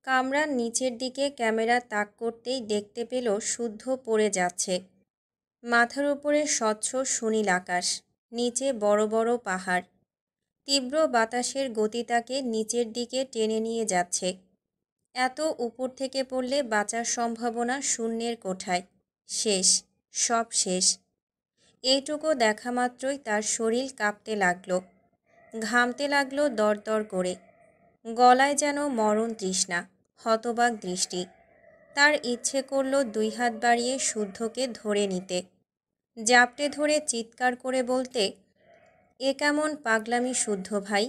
কামরার নিচের দিকে ক্যামেরা তাক করতেই দেখতে পেল শুদ্ধ পড়ে যাচ্ছে। মাথার উপরে স্বচ্ছ সুনীল আকাশ, নিচে বড় বড় পাহাড়। তীব্র বাতাসের গতি তাকে নিচের দিকে টেনে নিয়ে যাচ্ছে। এত উপর থেকে পড়লে বাঁচার সম্ভাবনা শূন্যের কোঠায়। শেষ, সব শেষ। এইটুকু দেখা মাত্রই তার শরীর কাঁপতে লাগলো, ঘামতে লাগলো দরদর করে। গলায় যেন মরণ তৃষ্ণা, হতবাক দৃষ্টি। তার ইচ্ছে করল দুই হাত বাড়িয়ে শুদ্ধকে ধরে নিতে, জাপটে ধরে চিৎকার করে বলতে, এ কেমন পাগলামি শুদ্ধ ভাই,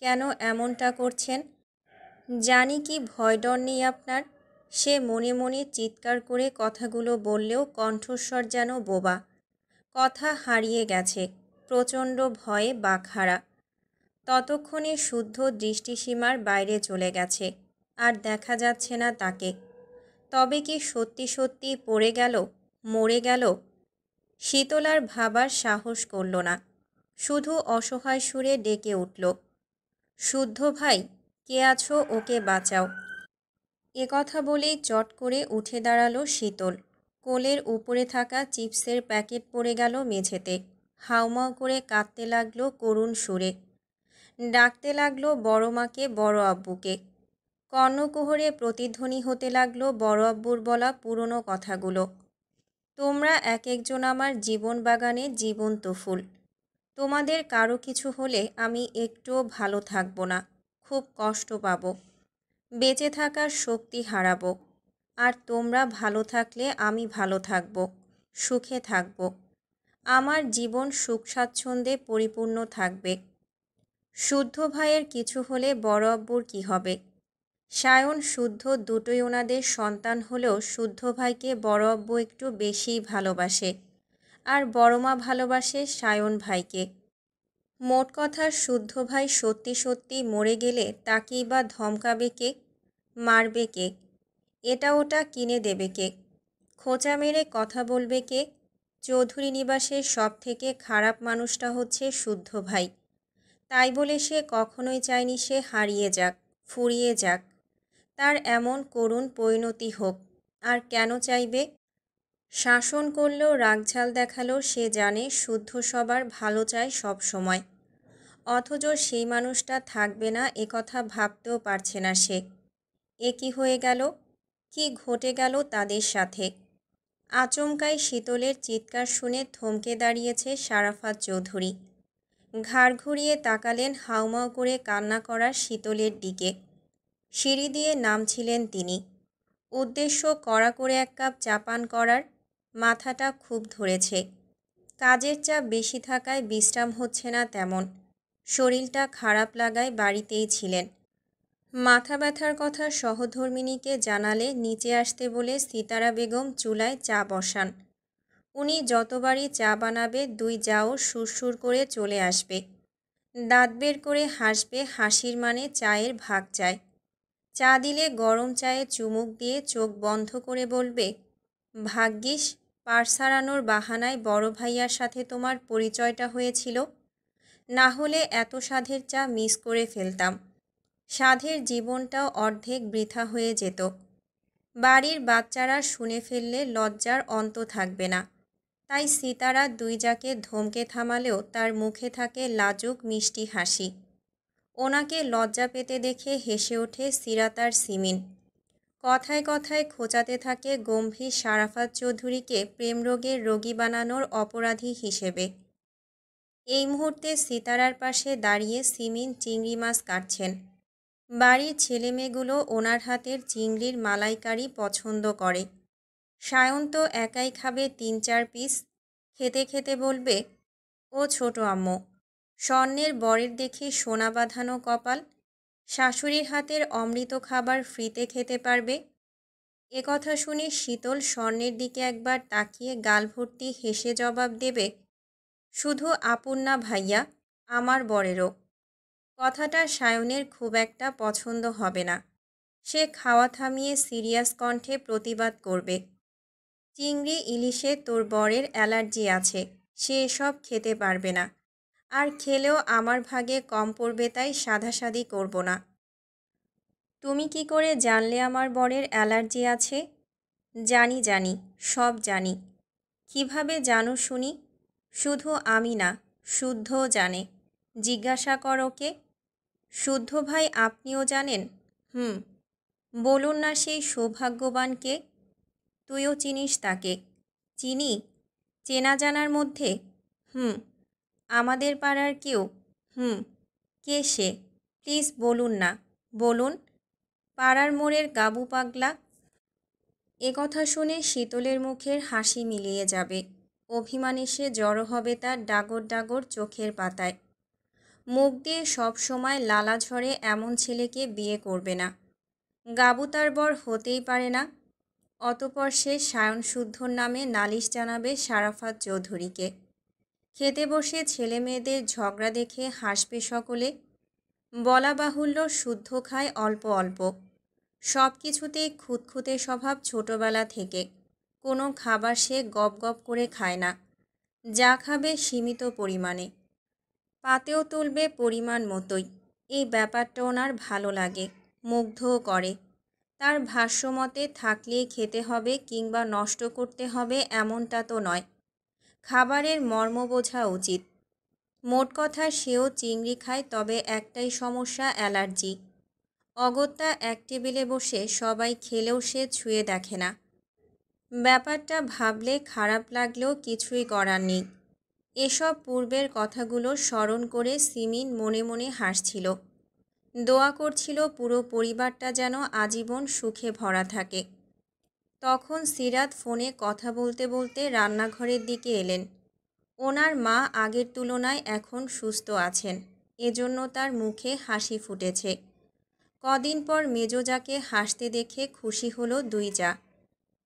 কেন এমনটা করছেন? জানি কি ভয় ডর নেই আপনার। সে মনে মনে চিৎকার করে কথাগুলো বললেও কণ্ঠস্বর যেন বোবা। কথা হারিয়ে গেছে, প্রচণ্ড ভয়ে বাকহারা। ততক্ষণে শুদ্ধ দৃষ্টিসীমার বাইরে চলে গেছে, আর দেখা যাচ্ছে না তাকে। তবে কি সত্যি সত্যি পড়ে গেল, মরে গেল? শীতল আর ভাবার সাহস করল না, শুধু অসহায় সুরে ডেকে উঠল, শুদ্ধ ভাই, কে আছো, ওকে বাঁচাও। এ কথা বলেই চট করে উঠে দাঁড়ালো শীতল। কোলের উপরে থাকা চিপসের প্যাকেট পড়ে গেল মেঝেতে। হাউমাউ করে কাঁদতে লাগলো করুণ সুরে। ডাকতে লাগলো বড় মাকে, বড় আব্বুকে। কর্ণকুহরে প্রতিধ্বনি হতে লাগলো বড় আব্বুর বলা পুরনো কথাগুলো। তোমরা এক একজন আমার জীবন বাগানে জীবন্ত ফুল। তোমাদের কারো কিছু হলে আমি একটুও ভালো থাকবো না, খুব কষ্ট পাব, বেঁচে থাকার শক্তি হারাবো। আর তোমরা ভালো থাকলে আমি ভালো থাকব, সুখে থাকব। আমার জীবন সুখ স্বাচ্ছন্দ্যে পরিপূর্ণ থাকবে। শুদ্ধ ভাইয়ের কিছু হলে বড় আব্বুর কী হবে? সায়ন শুদ্ধ দুটোই ওনাদের সন্তান হলেও শুদ্ধ ভাইকে বড় আব্বু একটু বেশিই ভালোবাসে, আর বড় মা ভালোবাসে সায়ন ভাইকে। মোট কথা, শুদ্ধ ভাই সত্যি সত্যি মরে গেলে তাকেই বা ধমকাবে কে, মারবে কে, এটা ওটা কিনে দেবে কে, খোঁচা মেরে কথা বলবে কে? চৌধুরী নিবাসের সব থেকে খারাপ মানুষটা হচ্ছে শুদ্ধ ভাই। তাই বলে সে কখনোই চায়নি সে হারিয়ে যাক, ফুরিয়ে যাক, তার এমন করুণ পরিণতি হোক। আর কেন চাইবে? শাসন করলেও রাগঝাল দেখালো সে জানে শুদ্ধ সবার ভালো চায় সব সময়। অথচ সেই মানুষটা থাকবে না একথা ভাবতেও পারছে না সে। এ কী হয়ে গেল? কি ঘটে গেল তাদের সাথে? আচমকাই শীতলের চিৎকার শুনে থমকে দাঁড়িয়েছে সারাফাত চৌধুরী। ঘাড় ঘুরিয়ে তাকালেন হাউমাউ করে কান্না করার শীতলের দিকে। সিঁড়ি দিয়ে নামছিলেন তিনি, উদ্দেশ্য কড়া করে এক কাপ চা পান করার। মাথাটা খুব ধরেছে, কাজের চাপ বেশি থাকায় বিশ্রাম হচ্ছে না তেমন। শরীরটা খারাপ লাগায় বাড়িতেই ছিলেন। মাথা ব্যথার কথা সহধর্মিণীকে জানালে নিচে আসতে বলে সিতারা বেগম চুলায় চা বসান। উনি যতবারই চা বানাবে দুই জাও সুরসুর করে চলে আসবে, দাঁত বের করে হাসবে, হাসির মানে চায়ের ভাগ চায়। চা দিলে গরম চায়ে চুমুক দিয়ে চোখ বন্ধ করে বলবে, ভাগ্যিস পার সারানোর বাহানায় বড় ভাইয়ার সাথে তোমার পরিচয়টা হয়েছিল, না হলে এত স্বাদের চা মিস করে ফেলতাম। স্বাদের জীবনটাও অর্ধেক বৃথা হয়ে যেত। বাড়ির বাচ্চারা শুনে ফেললে লজ্জার অন্ত থাকবে না। তাই সিতারা দুই জাকে ধমকে থামালেও তার মুখে থাকে লাজুক মিষ্টি হাসি। ওনাকে লজ্জা পেতে দেখে হেসে ওঠে সিরাতার সিমিন। কথায় কথায় খোঁচাতে থাকে গম্ভীর সারাফাত চৌধুরীকে প্রেমরোগের রোগী বানানোর অপরাধী হিসেবে। এই মুহূর্তে সিতারার পাশে দাঁড়িয়ে সিমিন চিংড়ি মাছ কাটছেন। বাড়ির ছেলেমেয়েগুলো ওনার হাতের চিংড়ির মালাইকারি পছন্দ করে। সায়ন তো একাই খাবে ৩-৪ পিস। খেতে খেতে বলবে, ও ছোট আম্মু, স্বর্ণের বরের দেখি সোনা বাঁধানো কপাল, শাশুড়ির হাতের অমৃত খাবার ফ্রিতে খেতে পারবে। একথা শুনে শীতল স্বর্ণের দিকে একবার তাকিয়ে গাল ভর্তি হেসে জবাব দেবে, শুধু আপুর না ভাইয়া, আমার বরেরও। কথাটা সায়নের খুব একটা পছন্দ হবে না। সে খাওয়া থামিয়ে সিরিয়াস কণ্ঠে প্রতিবাদ করবে, চিংড়ি ইলিশে তোর বরের অ্যালার্জি আছে, সে এসব খেতে পারবে না, আর খেলেও আমার ভাগে কম পড়বে, তাই সাধাসাধি করব না। তুমি কি করে জানলে আমার বরের অ্যালার্জি আছে? জানি, সব জানি। কিভাবে জানো শুনি? শুধু আমি না, শুদ্ধও জানে। জিজ্ঞাসা কর ওকে। শুদ্ধ ভাই আপনিও জানেন? হুম। বলুন না সেই সৌভাগ্যবানকে। তুইও চিনিস তাকে? চিনি। চেনা জানার মধ্যে? হুম। আমাদের পাড়ার কেউ? হুম। কে সে? প্লিজ বলুন না, বলুন। পাড়ার মোড়ের গাবু পাগলা। একথা শুনে শীতলের মুখের হাসি মিলিয়ে যাবে। অভিমান এসে জড়ো হবে তার ডাগর ডাগর চোখের পাতায়। মুখ দিয়ে সব সময় লালা ঝরে এমন ছেলেকে বিয়ে করবে না। গাবু তার বর হতেই পারে না। অতপর সে সায়ন শুদ্ধর নামে নালিশ জানাবে সারাফাত চৌধুরীকে। খেতে বসে ছেলে মেয়েদের ঝগড়া দেখে হাসবে সকলে। বলা বাহুল্য শুদ্ধ খায় অল্প অল্প। সব কিছুতেই খুঁতখুঁতে স্বভাব ছোটবেলা থেকে। কোনো খাবার সে গপ গপ করে খায় না। যা খাবে সীমিত পরিমাণে। পাতেও তুলবে পরিমাণ মতোই। এই ব্যাপারটা ওনার ভালো লাগে, মুগ্ধও করে। তার ভাষ্যমতে থাকলেই খেতে হবে কিংবা নষ্ট করতে হবে এমনটা তো নয়। খাবারের মর্ম বোঝা উচিত। মোট কথা সেও চিংড়ি খায়, তবে একটাই সমস্যা, অ্যালার্জি। অগত্যা এক টেবিলে বসে সবাই খেলেও সে ছুঁয়ে দেখে না। ব্যাপারটা ভাবলে খারাপ লাগলেও কিছুই করার নেই। এসব পূর্বের কথাগুলো স্মরণ করে সিমিন মনে মনে হাসছিল। দোয়া করছিল পুরো পরিবারটা যেন আজীবন সুখে ভরা থাকে। তখন সিরাত ফোনে কথা বলতে বলতে রান্নাঘরের দিকে এলেন। ওনার মা আগের তুলনায় এখন সুস্থ আছেন, এজন্য তার মুখে হাসি ফুটেছে। কদিন পর মেজোজাকে হাসতে দেখে খুশি হলো দুই যা।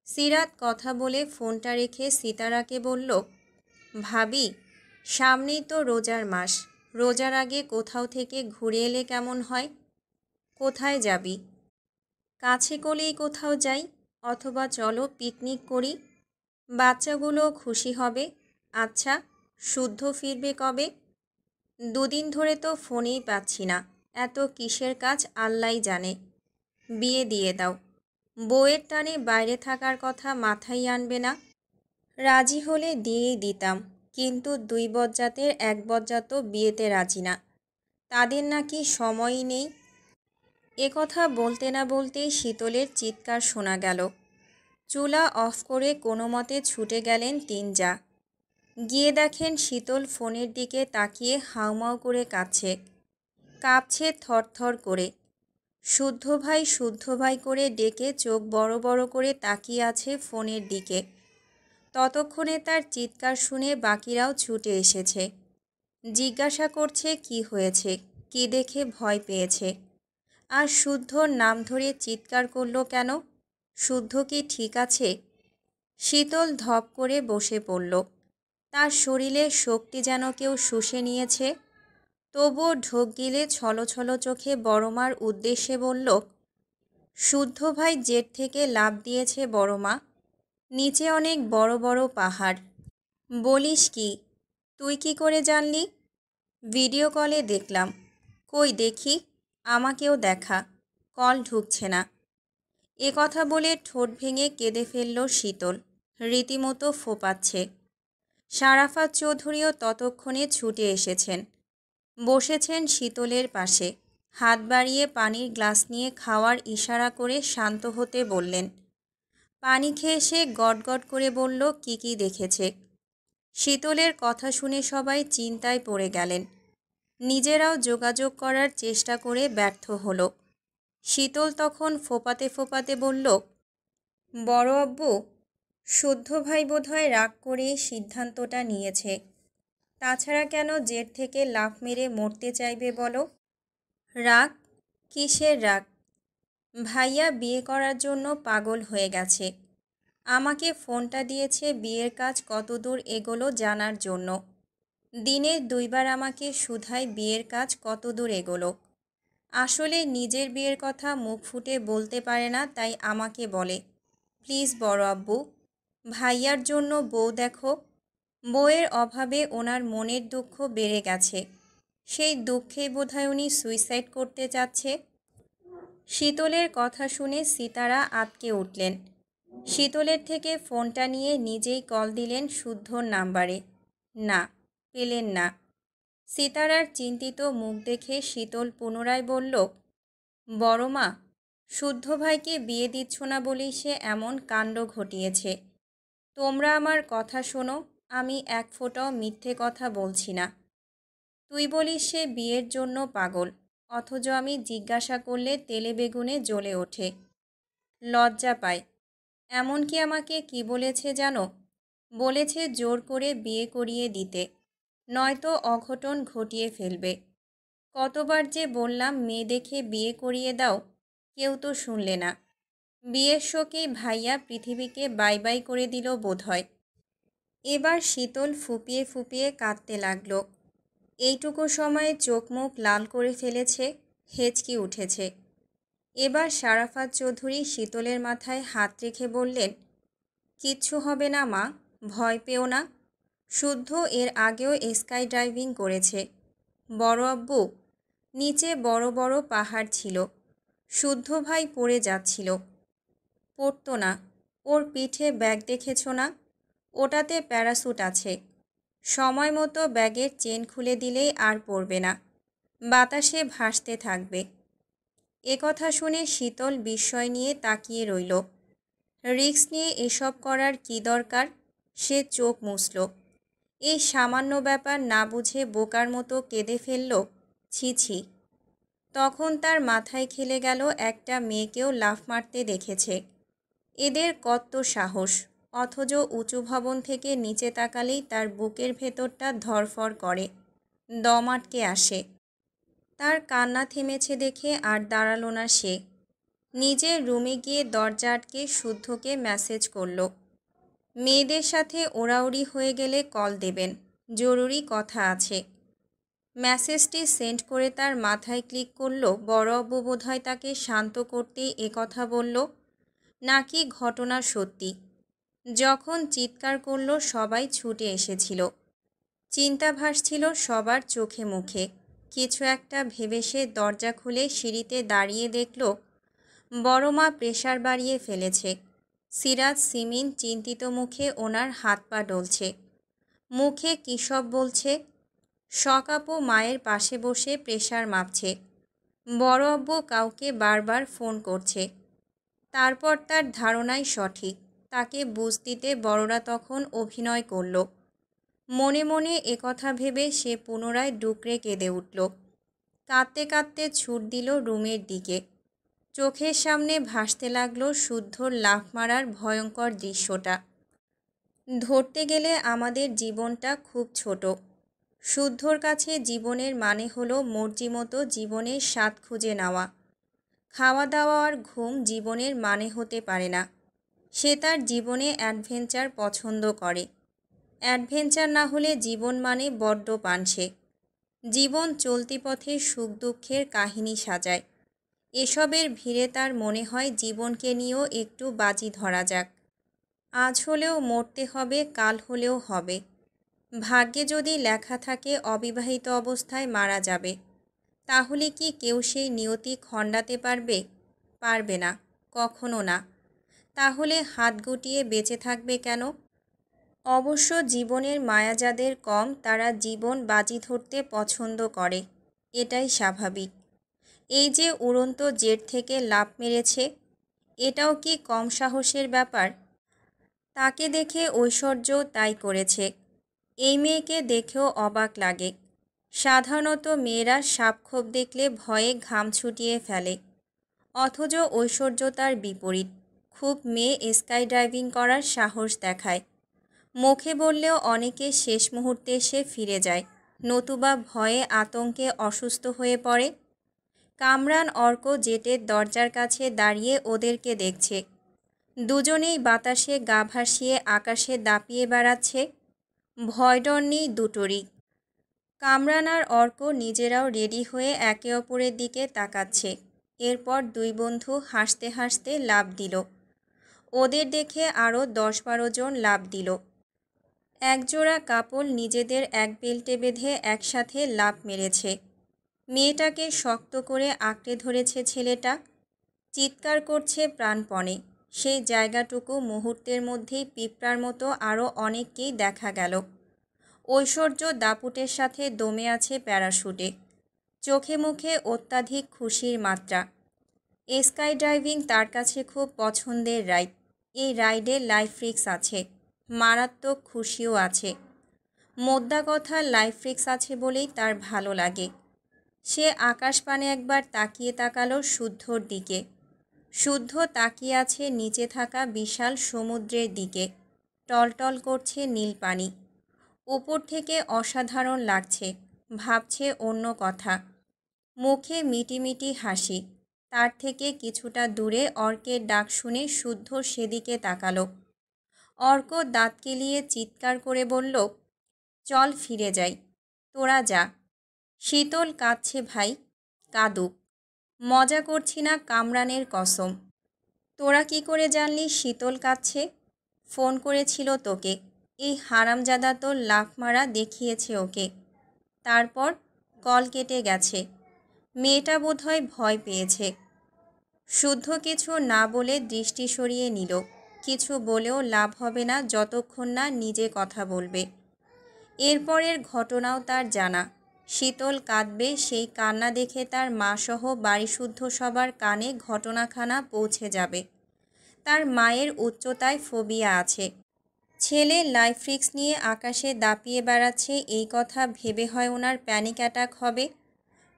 সিরাত কথা বলে ফোনটা রেখে সিতারাকে বলল, ভাবি, সামনেই তো রোজার মাস। রোজার আগে কোথাও থেকে ঘুরে এলে কেমন হয়? কোথায় যাবি? কাছে কোলেই কোথাও যাই, অথবা চলো পিকনিক করি। বাচ্চাগুলো খুশি হবে। আচ্ছা, শুদ্ধ ফিরবে কবে? দুদিন ধরে তো ফোনেই পাচ্ছি না। এত কিসের কাজ আল্লাহই জানে। বিয়ে দিয়ে দাও। বউয়ের টানে বাইরে থাকার কথা মাথায় আনবে না। রাজি হলে দিয়েই দিতাম, কিন্তু দুই বজ্জাতের এক বজ্জাত বিয়েতে রাজি না। তাদের নাকি সময়ই নেই। একথা বলতে না বলতেই শীতলের চিৎকার শোনা গেল। চুলা অফ করে কোনো মতে ছুটে গেলেন তিন যা। গিয়ে দেখেন শীতল ফোনের দিকে তাকিয়ে হাউমাউ করে কাঁপছে থরথর করে। শুদ্ধ ভাই করে ডেকে চোখ বড় বড় করে তাকিয়ে আছে ফোনের দিকে। ততক্ষণে তার চিৎকার শুনে বাকিরাও ছুটে এসেছে। জিজ্ঞাসা করছে কি হয়েছে, কি দেখে ভয় পেয়েছে, আর শুদ্ধর নাম ধরে চিৎকার করলো কেন? শুদ্ধ কি ঠিক আছে? শীতল ধপ করে বসে পড়ল। তার শরীরে শক্তি যেন কেউ শুষে নিয়েছে। তবুও ঢোক গিলে ছলছল চোখে বড়মার উদ্দেশ্যে বলল, শুদ্ধ ভাই জেট থেকে লাফ দিয়েছে বড়মা। নিচে অনেক বড় বড় পাহাড়। বলিস কি? তুই কি করে জানলি? ভিডিও কলে দেখলাম। কই দেখি, আমাকেও দেখা। কল ঢুকছে না। এ কথা বলে ঠোঁট ভেঙে কেঁদে ফেলল শীতল। রীতিমতো ফোপাচ্ছে। সারাফাত চৌধুরীও ততক্ষণে ছুটে এসেছেন। বসেছেন শীতলের পাশে। হাত বাড়িয়ে পানির গ্লাস নিয়ে খাওয়ার ইশারা করে শান্ত হতে বললেন। পানি খেয়ে সে গটগট করে বলল কি কি দেখেছে। শীতলের কথা শুনে সবাই চিন্তায় পড়ে গেলেন। নিজেরাও যোগাযোগ করার চেষ্টা করে ব্যর্থ হলো। শীতল তখন ফোপাতে ফোপাতে বলল, বড় আব্বু, শুদ্ধ ভাই বোধহয় রাগ করে সিদ্ধান্তটা নিয়েছে। তাছাড়া কেন জেট থেকে লাফ মেরে মরতে চাইবে বলো? রাগ? কিসের রাগ? ভাইয়া বিয়ে করার জন্য পাগল হয়ে গেছে। আমাকে ফোনটা দিয়েছে বিয়ের কাজ কতদূর এগোলো জানার জন্য। দিনে দুইবার আমাকে শুধায় বিয়ের কাজ কতদূর এগোলো। আসলে নিজের বিয়ের কথা মুখ ফুটে বলতে পারে না, তাই আমাকে বলে, প্লিজ বড় আব্বু, ভাইয়ার জন্য বউ দেখো। বউয়ের অভাবে ওনার মনের দুঃখ বেড়ে গেছে। সেই দুঃখেই বোধহয় উনি সুইসাইড করতে চাচ্ছে। শীতলের কথা শুনে সিতারা আঁতকে উঠলেন। শীতলের থেকে ফোনটা নিয়ে নিজেই কল দিলেন শুদ্ধর নাম্বারে। না, পেলেন না। সিতারার চিন্তিত মুখ দেখে শীতল পুনরায় বলল, বড় মা, শুদ্ধ ভাইকে বিয়ে দিচ্ছ না বলেই সে এমন কাণ্ড ঘটিয়েছে। তোমরা আমার কথা শোনো, আমি এক ফোঁটাও মিথ্যে কথা বলছি না। তুই বলিস সে বিয়ের জন্য পাগল, অথচ আমি জিজ্ঞাসা করলে তেলে বেগুনে জ্বলে ওঠে, লজ্জা পায়। এমনকি আমাকে কি বলেছে জানো? বলেছে জোর করে বিয়ে করিয়ে দিতে, নয়তো অঘটন ঘটিয়ে ফেলবে। কতবার যে বললাম মেয়ে দেখে বিয়ে করিয়ে দাও, কেউ তো শুনলে না। বিয়ের শোকেই ভাইয়া পৃথিবীকে বাই বাই করে দিল বোধহয়। এবার শীতল ফুপিয়ে ফুপিয়ে কাঁদতে লাগলো। এইটুকু সময়ে চোখ মুখ লাল করে ফেলেছে, হেঁচকি উঠেছে। এবার শারাফাত চৌধুরী শীতলের মাথায় হাত রেখে বললেন, কিচ্ছু হবে না মা, ভয় পেও না। শুদ্ধ এর আগেও স্কাই ডাইভিং করেছে। বড় আব্বু, নিচে বড় বড় পাহাড় ছিল, শুদ্ধ ভাই পড়ে যাচ্ছিল। পড়তো না, ওর পিঠে ব্যাগ দেখেছ না? ওটাতে প্যারাসুট আছে। সময় মতো ব্যাগের চেন খুলে দিলেই আর পড়বে না, বাতাসে ভাসতে থাকবে। একথা শুনে শীতল বিস্ময় নিয়ে তাকিয়ে রইল। রিস্ক নিয়ে এসব করার কি দরকার? সে চোখ মুছল। এই সামান্য ব্যাপার না বুঝে বোকার মতো কেঁদে ফেলল। ছি ছি। তখন তার মাথায় খেলে গেল একটা মেয়েকেও লাফ মারতে দেখেছে। এদের কত সাহস, অথচ উঁচু ভবন থেকে নিচে তাকালেই তার বুকের ভেতরটা ধড়ফড় করে, দম আটকে আসে। তার কান্না থেমেছে দেখে আর দাঁড়ালো না সে। নিজের রুমে গিয়ে দরজা আটকে শুদ্ধকে মেসেজ করল, মেয়েদের সাথে ওড়াউড়ি হয়ে গেলে কল দেবেন, জরুরি কথা আছে। মেসেজটি সেন্ড করে তার মাথায় ক্লিক করল বড় আব্বু বোধহয় তাকে শান্ত করতেই একথা বলল, নাকি ঘটনা সত্যি। যখন চিৎকার করল সবাই ছুটে এসেছিল। চিন্তা ভাসছিল সবার চোখে মুখে। কিছু একটা ভেবে সে দরজা খুলে সিঁড়িতে দাঁড়িয়ে দেখল বড় মা প্রেসার বাড়িয়ে ফেলেছে। সিরাজ সিমিন চিন্তিত মুখে ওনার হাত পা ডলছে, মুখে কী সব বলছে। শকাপও মায়ের পাশে বসে প্রেসার মাপছে। বড় আব্বু কাউকে বারবার ফোন করছে। তারপর তার ধারণাই সঠিক, তাকে বুঝ দিতে বড়রা তখন অভিনয় করল। মনে মনে একথা ভেবে সে পুনরায় ডুকরে কেঁদে উঠল। কাঁদতে কাঁদতে ছুট দিল রুমের দিকে। চোখের সামনে ভাসতে লাগলো শুদ্ধর লাফ মারার ভয়ঙ্কর দৃশ্যটা। ধরতে গেলে আমাদের জীবনটা খুব ছোট। শুদ্ধর কাছে জীবনের মানে হলো মর্জিমতো জীবনের স্বাদ খুঁজে নেওয়া। খাওয়া দাওয়া আর ঘুম জীবনের মানে হতে পারে না। সে তার জীবনে অ্যাডভেঞ্চার পছন্দ করে। অ্যাডভেঞ্চার না হলে জীবন মানে বড্ড পানসে। জীবন চলতি পথে সুখ দুঃখের কাহিনী সাজায়। এসবের ভিড়ে তার মনে হয় জীবনকে নিয়েও একটু বাজি ধরা যাক। আজ হলেও মরতে হবে, কাল হলেও হবে। ভাগ্যে যদি লেখা থাকে অবিবাহিত অবস্থায় মারা যাবে, তাহলে কি কেউ সেই নিয়তি খণ্ডাতে পারবে? পারবে না, কখনো না। তাহলে হাত গুটিয়ে বেঁচে থাকবে কেন? অবশ্য জীবনের মায়া যাদের কম তারা জীবন বাজি ধরতে পছন্দ করে, এটাই স্বাভাবিক। এই যে উড়ন্ত জেট থেকে লাফ মেরেছে, এটাও কি কম সাহসের ব্যাপার? তাকে দেখে ঐশ্বর্যও তাই করেছে। এই মেয়েকে দেখেও অবাক লাগে। সাধারণত মেয়েরা সাপখোপ দেখলে ভয়ে ঘাম ছুটিয়ে ফেলে, অথচ ঐশ্বর্য তার বিপরীত। খুব মেয়ে স্কাই ডাইভিং করার সাহস দেখায়। মুখে বললেও অনেকে শেষ মুহূর্তে এসে ফিরে যায়, নতুবা ভয়ে আতঙ্কে অসুস্থ হয়ে পড়ে। কামরান অর্ক জেটের দরজার কাছে দাঁড়িয়ে ওদেরকে দেখছে। দুজনেই বাতাসে গা ভাসিয়ে আকাশে দাপিয়ে বেড়াচ্ছে। ভয় ডর নেই দুটোরই। কামরান আর অর্ক নিজেরাও রেডি হয়ে একে অপরের দিকে তাকাচ্ছে। এরপর দুই বন্ধু হাসতে হাসতে লাফ দিল। ওদের দেখে আরও 10-12 জন লাফ দিল। একজোড়া কাপড় নিজেদের এক বেল্টে বেঁধে একসাথে লাফ মেরেছে। মেয়েটাকে শক্ত করে আঁকড়ে ধরেছে ছেলেটা। চিৎকার করছে প্রাণপণে। সেই জায়গাটুকু মুহূর্তের মধ্যেই পিঁপড়ার মতো আরও অনেককেই দেখা গেল। ঐশ্বর্য দাপুটের সাথে দমে আছে প্যারাশুটে। চোখে মুখে অত্যাধিক খুশির মাত্রা। স্কাই ড্রাইভিং তার কাছে খুব পছন্দের রাইড। এই রাইডে লাইফ রিস্ক আছে, মারাত্মক খুশিও আছে। মোদ্দা কথা লাইফ রিস্ক আছে বলেই তার ভালো লাগে। সে আকাশপানে একবার তাকিয়ে তাকালো শুদ্ধর দিকে। শুদ্ধ তাকিয়ে আছে নিচে থাকা বিশাল সমুদ্রের দিকে। টলটল করছে নীল পানি। উপর থেকে অসাধারণ লাগছে, ভাবছে অন্য কথা। মুখে মিটিমিটি হাসি। তার থেকে কিছুটা দূরে অর্কের ডাক শুনে শুদ্ধ সেদিকে তাকালো। অর্ক দাঁত কেলিয়ে চিৎকার করে বলল, চল ফিরে যাই, তোরা যা। শীতল কাঁদছে ভাই, কাঁদুক, মজা করছি না কামরানের কসম। তোরা কি করে জানলি শীতল কাঁদছে? ফোন করেছিল তোকে। এই হারামজাদা তোর লাফ মারা দেখিয়েছে ওকে। তারপর কল কেটে গেছে। মেয়েটা বোধহয় ভয় পেয়েছে। শুদ্ধ কিছু না বলে দৃষ্টি সরিয়ে নিল। কিছু বলেও লাভ হবে না যতক্ষণ না নিজে কথা বলবে। এরপরের ঘটনাও তার জানা। শীতল কাঁদবে, সেই কান্না দেখে তার মাসহ বাড়িশুদ্ধ সবার কানে ঘটনাখানা পৌঁছে যাবে। তার মায়ের উচ্চতায় ফোবিয়া আছে। ছেলে লাইফ রিস্ক নিয়ে আকাশে দাপিয়ে বেড়াচ্ছে, এই কথা ভেবে হয় ওনার প্যানিক অ্যাটাক হবে,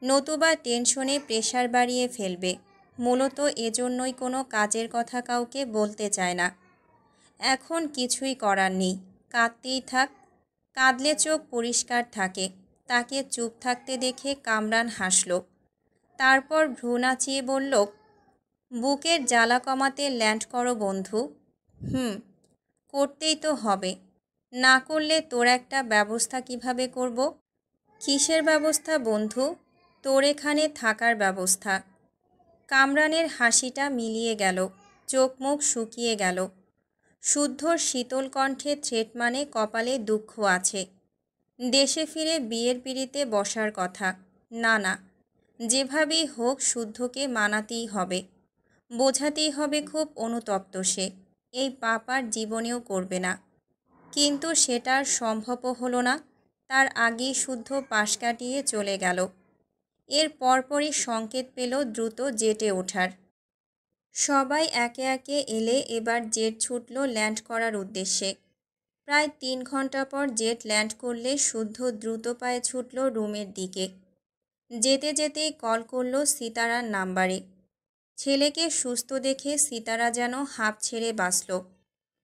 নতুবা টেনশনে প্রেশার বাড়িয়ে ফেলবে। মূলত এজন্যই কোনো কাজের কথা কাউকে বলতে চায় না। এখন কিছুই করার নেই, কাঁদতেই থাক। কাঁদলে চোখ পরিষ্কার থাকে। তাকে চুপ থাকতে দেখে কামরান হাসল। তারপর ভ্রু নাচিয়ে বলল, বুকের জ্বালা কমাতে ল্যান্ড করো বন্ধু। করতেই তো হবে, না করলে তোর একটা ব্যবস্থা কিভাবে করব? কিসের ব্যবস্থা বন্ধু? তোর এখানে থাকার ব্যবস্থা। কামরানের হাসিটা মিলিয়ে গেল, চোখ মুখ শুকিয়ে গেল। শুদ্ধর শীতল কণ্ঠে থ্রেট মানে কপালে দুঃখ আছে। দেশে ফিরে বিয়ের পিঁড়িতে বসার কথা। না না, যেভাবেই হোক শুদ্ধকে মানাতেই হবে, বোঝাতেই হবে। খুব অনুতপ্ত সে, এই পাপ আর জীবনেও করবে না। কিন্তু সেটা আর সম্ভবও হলো না। তার আগেই শুদ্ধ পাশ কাটিয়ে চলে গেল। এর পরপরই সংকেত পেল দ্রুত জেটে ওঠার। সবাই একে একে এলে এবার জেট ছুটল ল্যান্ড করার উদ্দেশ্যে। প্রায় 3 ঘন্টা পর জেট ল্যান্ড করলে শুদ্ধ দ্রুত পায়ে ছুটল রুমের দিকে। যেতে যেতেই কল করল সিতারার নাম্বারে। ছেলেকে সুস্থ দেখে সিতারা যেন হাঁপ ছেড়ে বাঁচল।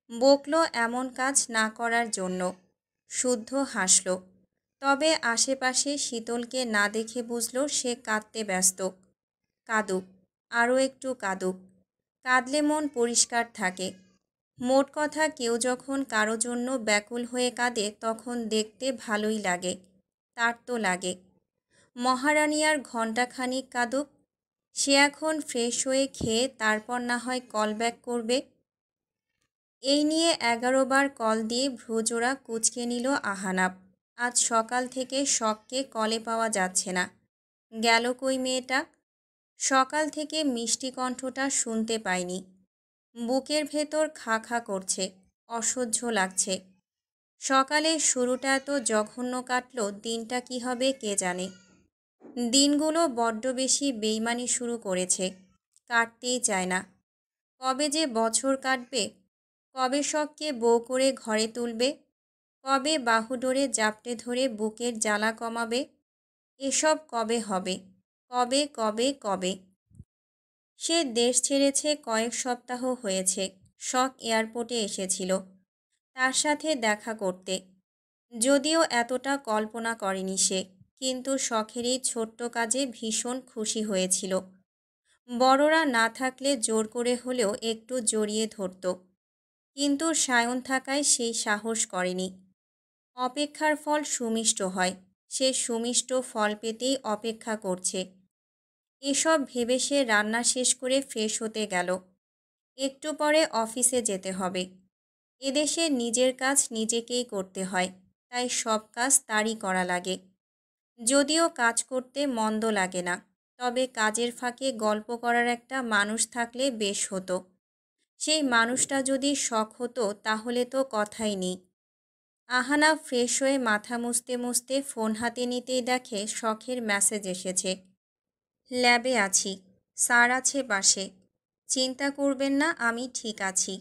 বকল এমন কাজ না করার জন্য। শুদ্ধ হাসল। তবে আশেপাশে শীতলকে না দেখে বুঝল সে কাঁদতে ব্যস্ত। কাঁদুক, আরও একটু কাঁদুক। কাঁদলে মন পরিষ্কার থাকে। মোট কথা, কেউ যখন কারো জন্য ব্যাকুল হয়ে কাঁদে তখন দেখতে ভালোই লাগে। তার তো লাগে। মহারানী আর ঘণ্টাখানিক কাঁদুক। সে এখন ফ্রেশ হয়ে খেয়ে তারপর না হয় কল ব্যাক করবে। এই নিয়ে 11 বার কল দিয়ে ভ্রুজোড়া কুঁচকে নিল আহানাব। আজ সকাল থেকে শখকে কলে পাওয়া যাচ্ছে না। গেল কই মেয়েটা? সকাল থেকে মিষ্টি কণ্ঠটা শুনতে পায়নি। বুকের ভেতর খা খা করছে, অসহ্য লাগছে। সকালের শুরুটা এত জঘন্য কাটল, দিনটা কি হবে কে জানে। দিনগুলো বড্ড বেশি বেইমানি শুরু করেছে, কাটতেই চায় না। কবে যে বছর কাটবে, কবে শখকে বউ করে ঘরে তুলবে, কবে বাহুডোরে জাপটে ধরে বুকের জ্বালা কমাবে, এসব কবে হবে? কবে কবে কবে? সে দেশ ছেড়েছে কয়েক সপ্তাহ হয়েছে। শখ এয়ারপোর্টে এসেছিল তার সাথে দেখা করতে। যদিও এতটা কল্পনা করেনি সে, কিন্তু শখের এই ছোট্ট কাজে ভীষণ খুশি হয়েছিল। বড়রা না থাকলে জোর করে হলেও একটু জড়িয়ে ধরত, কিন্তু সায়ন থাকায় সেই সাহস করেনি। অপেক্ষার ফল সুমিষ্ট হয়, সে সুমিষ্ট ফল পেতেই অপেক্ষা করছে। এসব ভেবে সে রান্না শেষ করে ফ্রেশ হতে গেল। একটু পরে অফিসে যেতে হবে। এদেশে নিজের কাজ নিজেকেই করতে হয়, তাই সব কাজ তারই করা লাগে। যদিও কাজ করতে মন্দ লাগে না, তবে কাজের ফাঁকে গল্প করার একটা মানুষ থাকলে বেশ হতো। সেই মানুষটা যদি শখ হতো তাহলে তো কথাই নেই। আহানা ফ্রেশ হয়ে মাথা মুছতে মুছতে ফোন হাতে নিতেই দেখে শখের মেসেজ এসেছে। ল্যাবে আছি, স্যার আছে পাশে, চিন্তা করবেন না, আমি ঠিক আছি।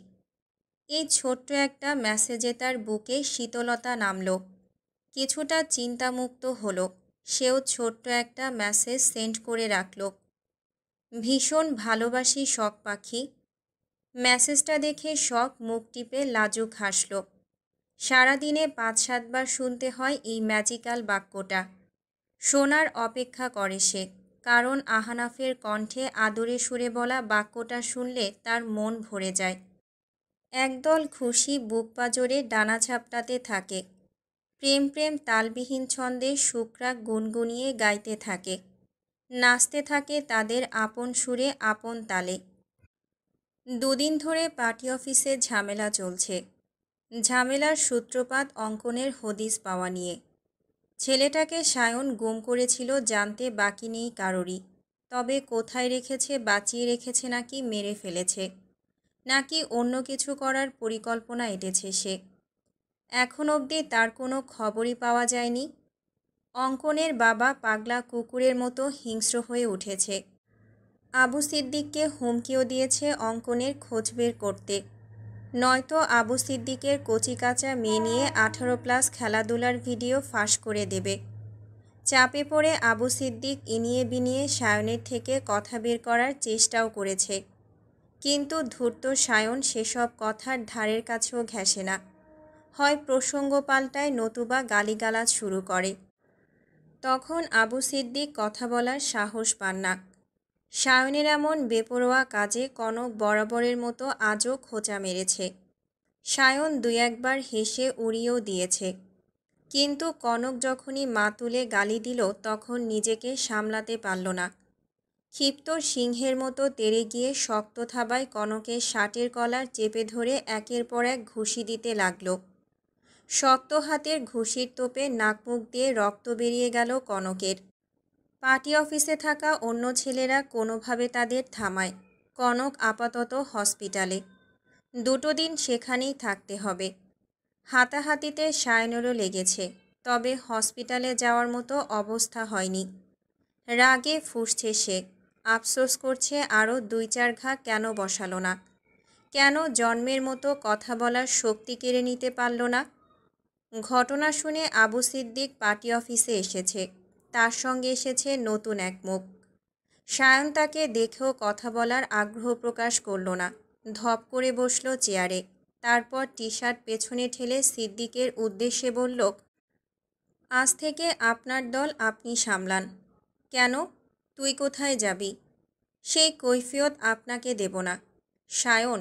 এই ছোট্ট একটা মেসেজে তার বুকে শীতলতা নামল। কিছুটা চিন্তামুক্ত হলো। সেও ছোট্ট একটা মেসেজ সেন্ড করে রাখল। ভীষণ ভালোবাসি শখ পাখি। মেসেজটা দেখে শখ মুখ টিপে লাজুক হাসল। সারাদিনে ৫-৭ বার শুনতে হয় এই ম্যাজিক্যাল বাক্যটা। শোনার অপেক্ষা করে সে, কারণ আহনাফের কণ্ঠে আদরে সুরে বলা বাক্যটা শুনলে তার মন ভরে যায়। একদল খুশি বুক পাজরে ডানা ঝাপটাতে থাকে। প্রেম প্রেম তালবিহীন ছন্দে শুকরাগ গুনগুনিয়ে গাইতে থাকে। নাচতে থাকে তাদের আপন সুরে আপন তালে। দুদিন ধরে পার্টি অফিসে ঝামেলা চলছে। ঝামেলার সূত্রপাত অঙ্কনের হদিস পাওয়া নিয়ে। ছেলেটাকে সায়ন গুম করেছিল জানতে বাকি নেই কারোরই। তবে কোথায় রেখেছে, বাঁচিয়ে রেখেছে নাকি মেরে ফেলেছে, নাকি অন্য কিছু করার পরিকল্পনা এঁটেছে সে, এখন অবধি তার কোনো খবরই পাওয়া যায়নি। অঙ্কনের বাবা পাগলা কুকুরের মতো হিংস্র হয়ে উঠেছে। আবু সিদ্দিককে হুমকিও দিয়েছে অঙ্কনের খোঁজ বের করতে, নয়তো আবু সিদ্দিকের কচিকাঁচা মেয়ে নিয়ে 18+ খেলাধুলার ভিডিও ফাঁস করে দেবে। চাপে পড়ে আবু সিদ্দিক ইনিয়ে বিনিয়ে সায়নের থেকে কথা বের করার চেষ্টাও করেছে, কিন্তু ধূর্ত সায়ন সেসব কথার ধারের কাছেও ঘেঁষে না। হয় প্রসঙ্গ পাল্টায়, নতুবা গালিগালাজ শুরু করে। তখন আবু সিদ্দিক কথা বলার সাহস পান না। সায়নের এমন বেপরোয়া কাজে কনক বরাবরের মতো আজও খোঁচা মেরেছে। সায়ন 2-1 বার হেসে উড়িয়েও দিয়েছে, কিন্তু কনক যখনই মা তুলে গালি দিল তখন নিজেকে সামলাতে পারল না। ক্ষিপ্ত সিংহের মতো তেড়ে গিয়ে শক্ত থাবায় কনকের শার্টের কলার চেপে ধরে একের পর এক ঘুষি দিতে লাগল। শক্ত হাতের ঘুষির তোপে নাক মুখ দিয়ে রক্ত বেরিয়ে গেল কনকের। পার্টি অফিসে থাকা অন্য ছেলেরা কোনোভাবে তাদের থামায়। কনক আপাতত হসপিটালে, 2 দিন সেখানেই থাকতে হবে। হাতাহাতিতে সায়নেরও লেগেছে, তবে হসপিটালে যাওয়ার মতো অবস্থা হয়নি। রাগে ফুঁসছে সে, আফসোস করছে আরও 2-4 ঘা কেন বসালো না, কেন জন্মের মতো কথা বলার শক্তি কেড়ে নিতে পারল না। ঘটনা শুনে আবু সিদ্দিক পার্টি অফিসে এসেছে, তার সঙ্গে এসেছে নতুন এক মুখ। সায়ন তাকে দেখেও কথা বলার আগ্রহ প্রকাশ করল না, ধপ করে বসল চেয়ারে। তারপর টি-শার্ট পেছনে ঠেলে সিদ্দিকের উদ্দেশ্যে বলল, আজ থেকে আপনার দল আপনি সামলান। কেন, তুই কোথায় যাবি? সেই কৈফিয়ত আপনাকে দেব না। সায়ন,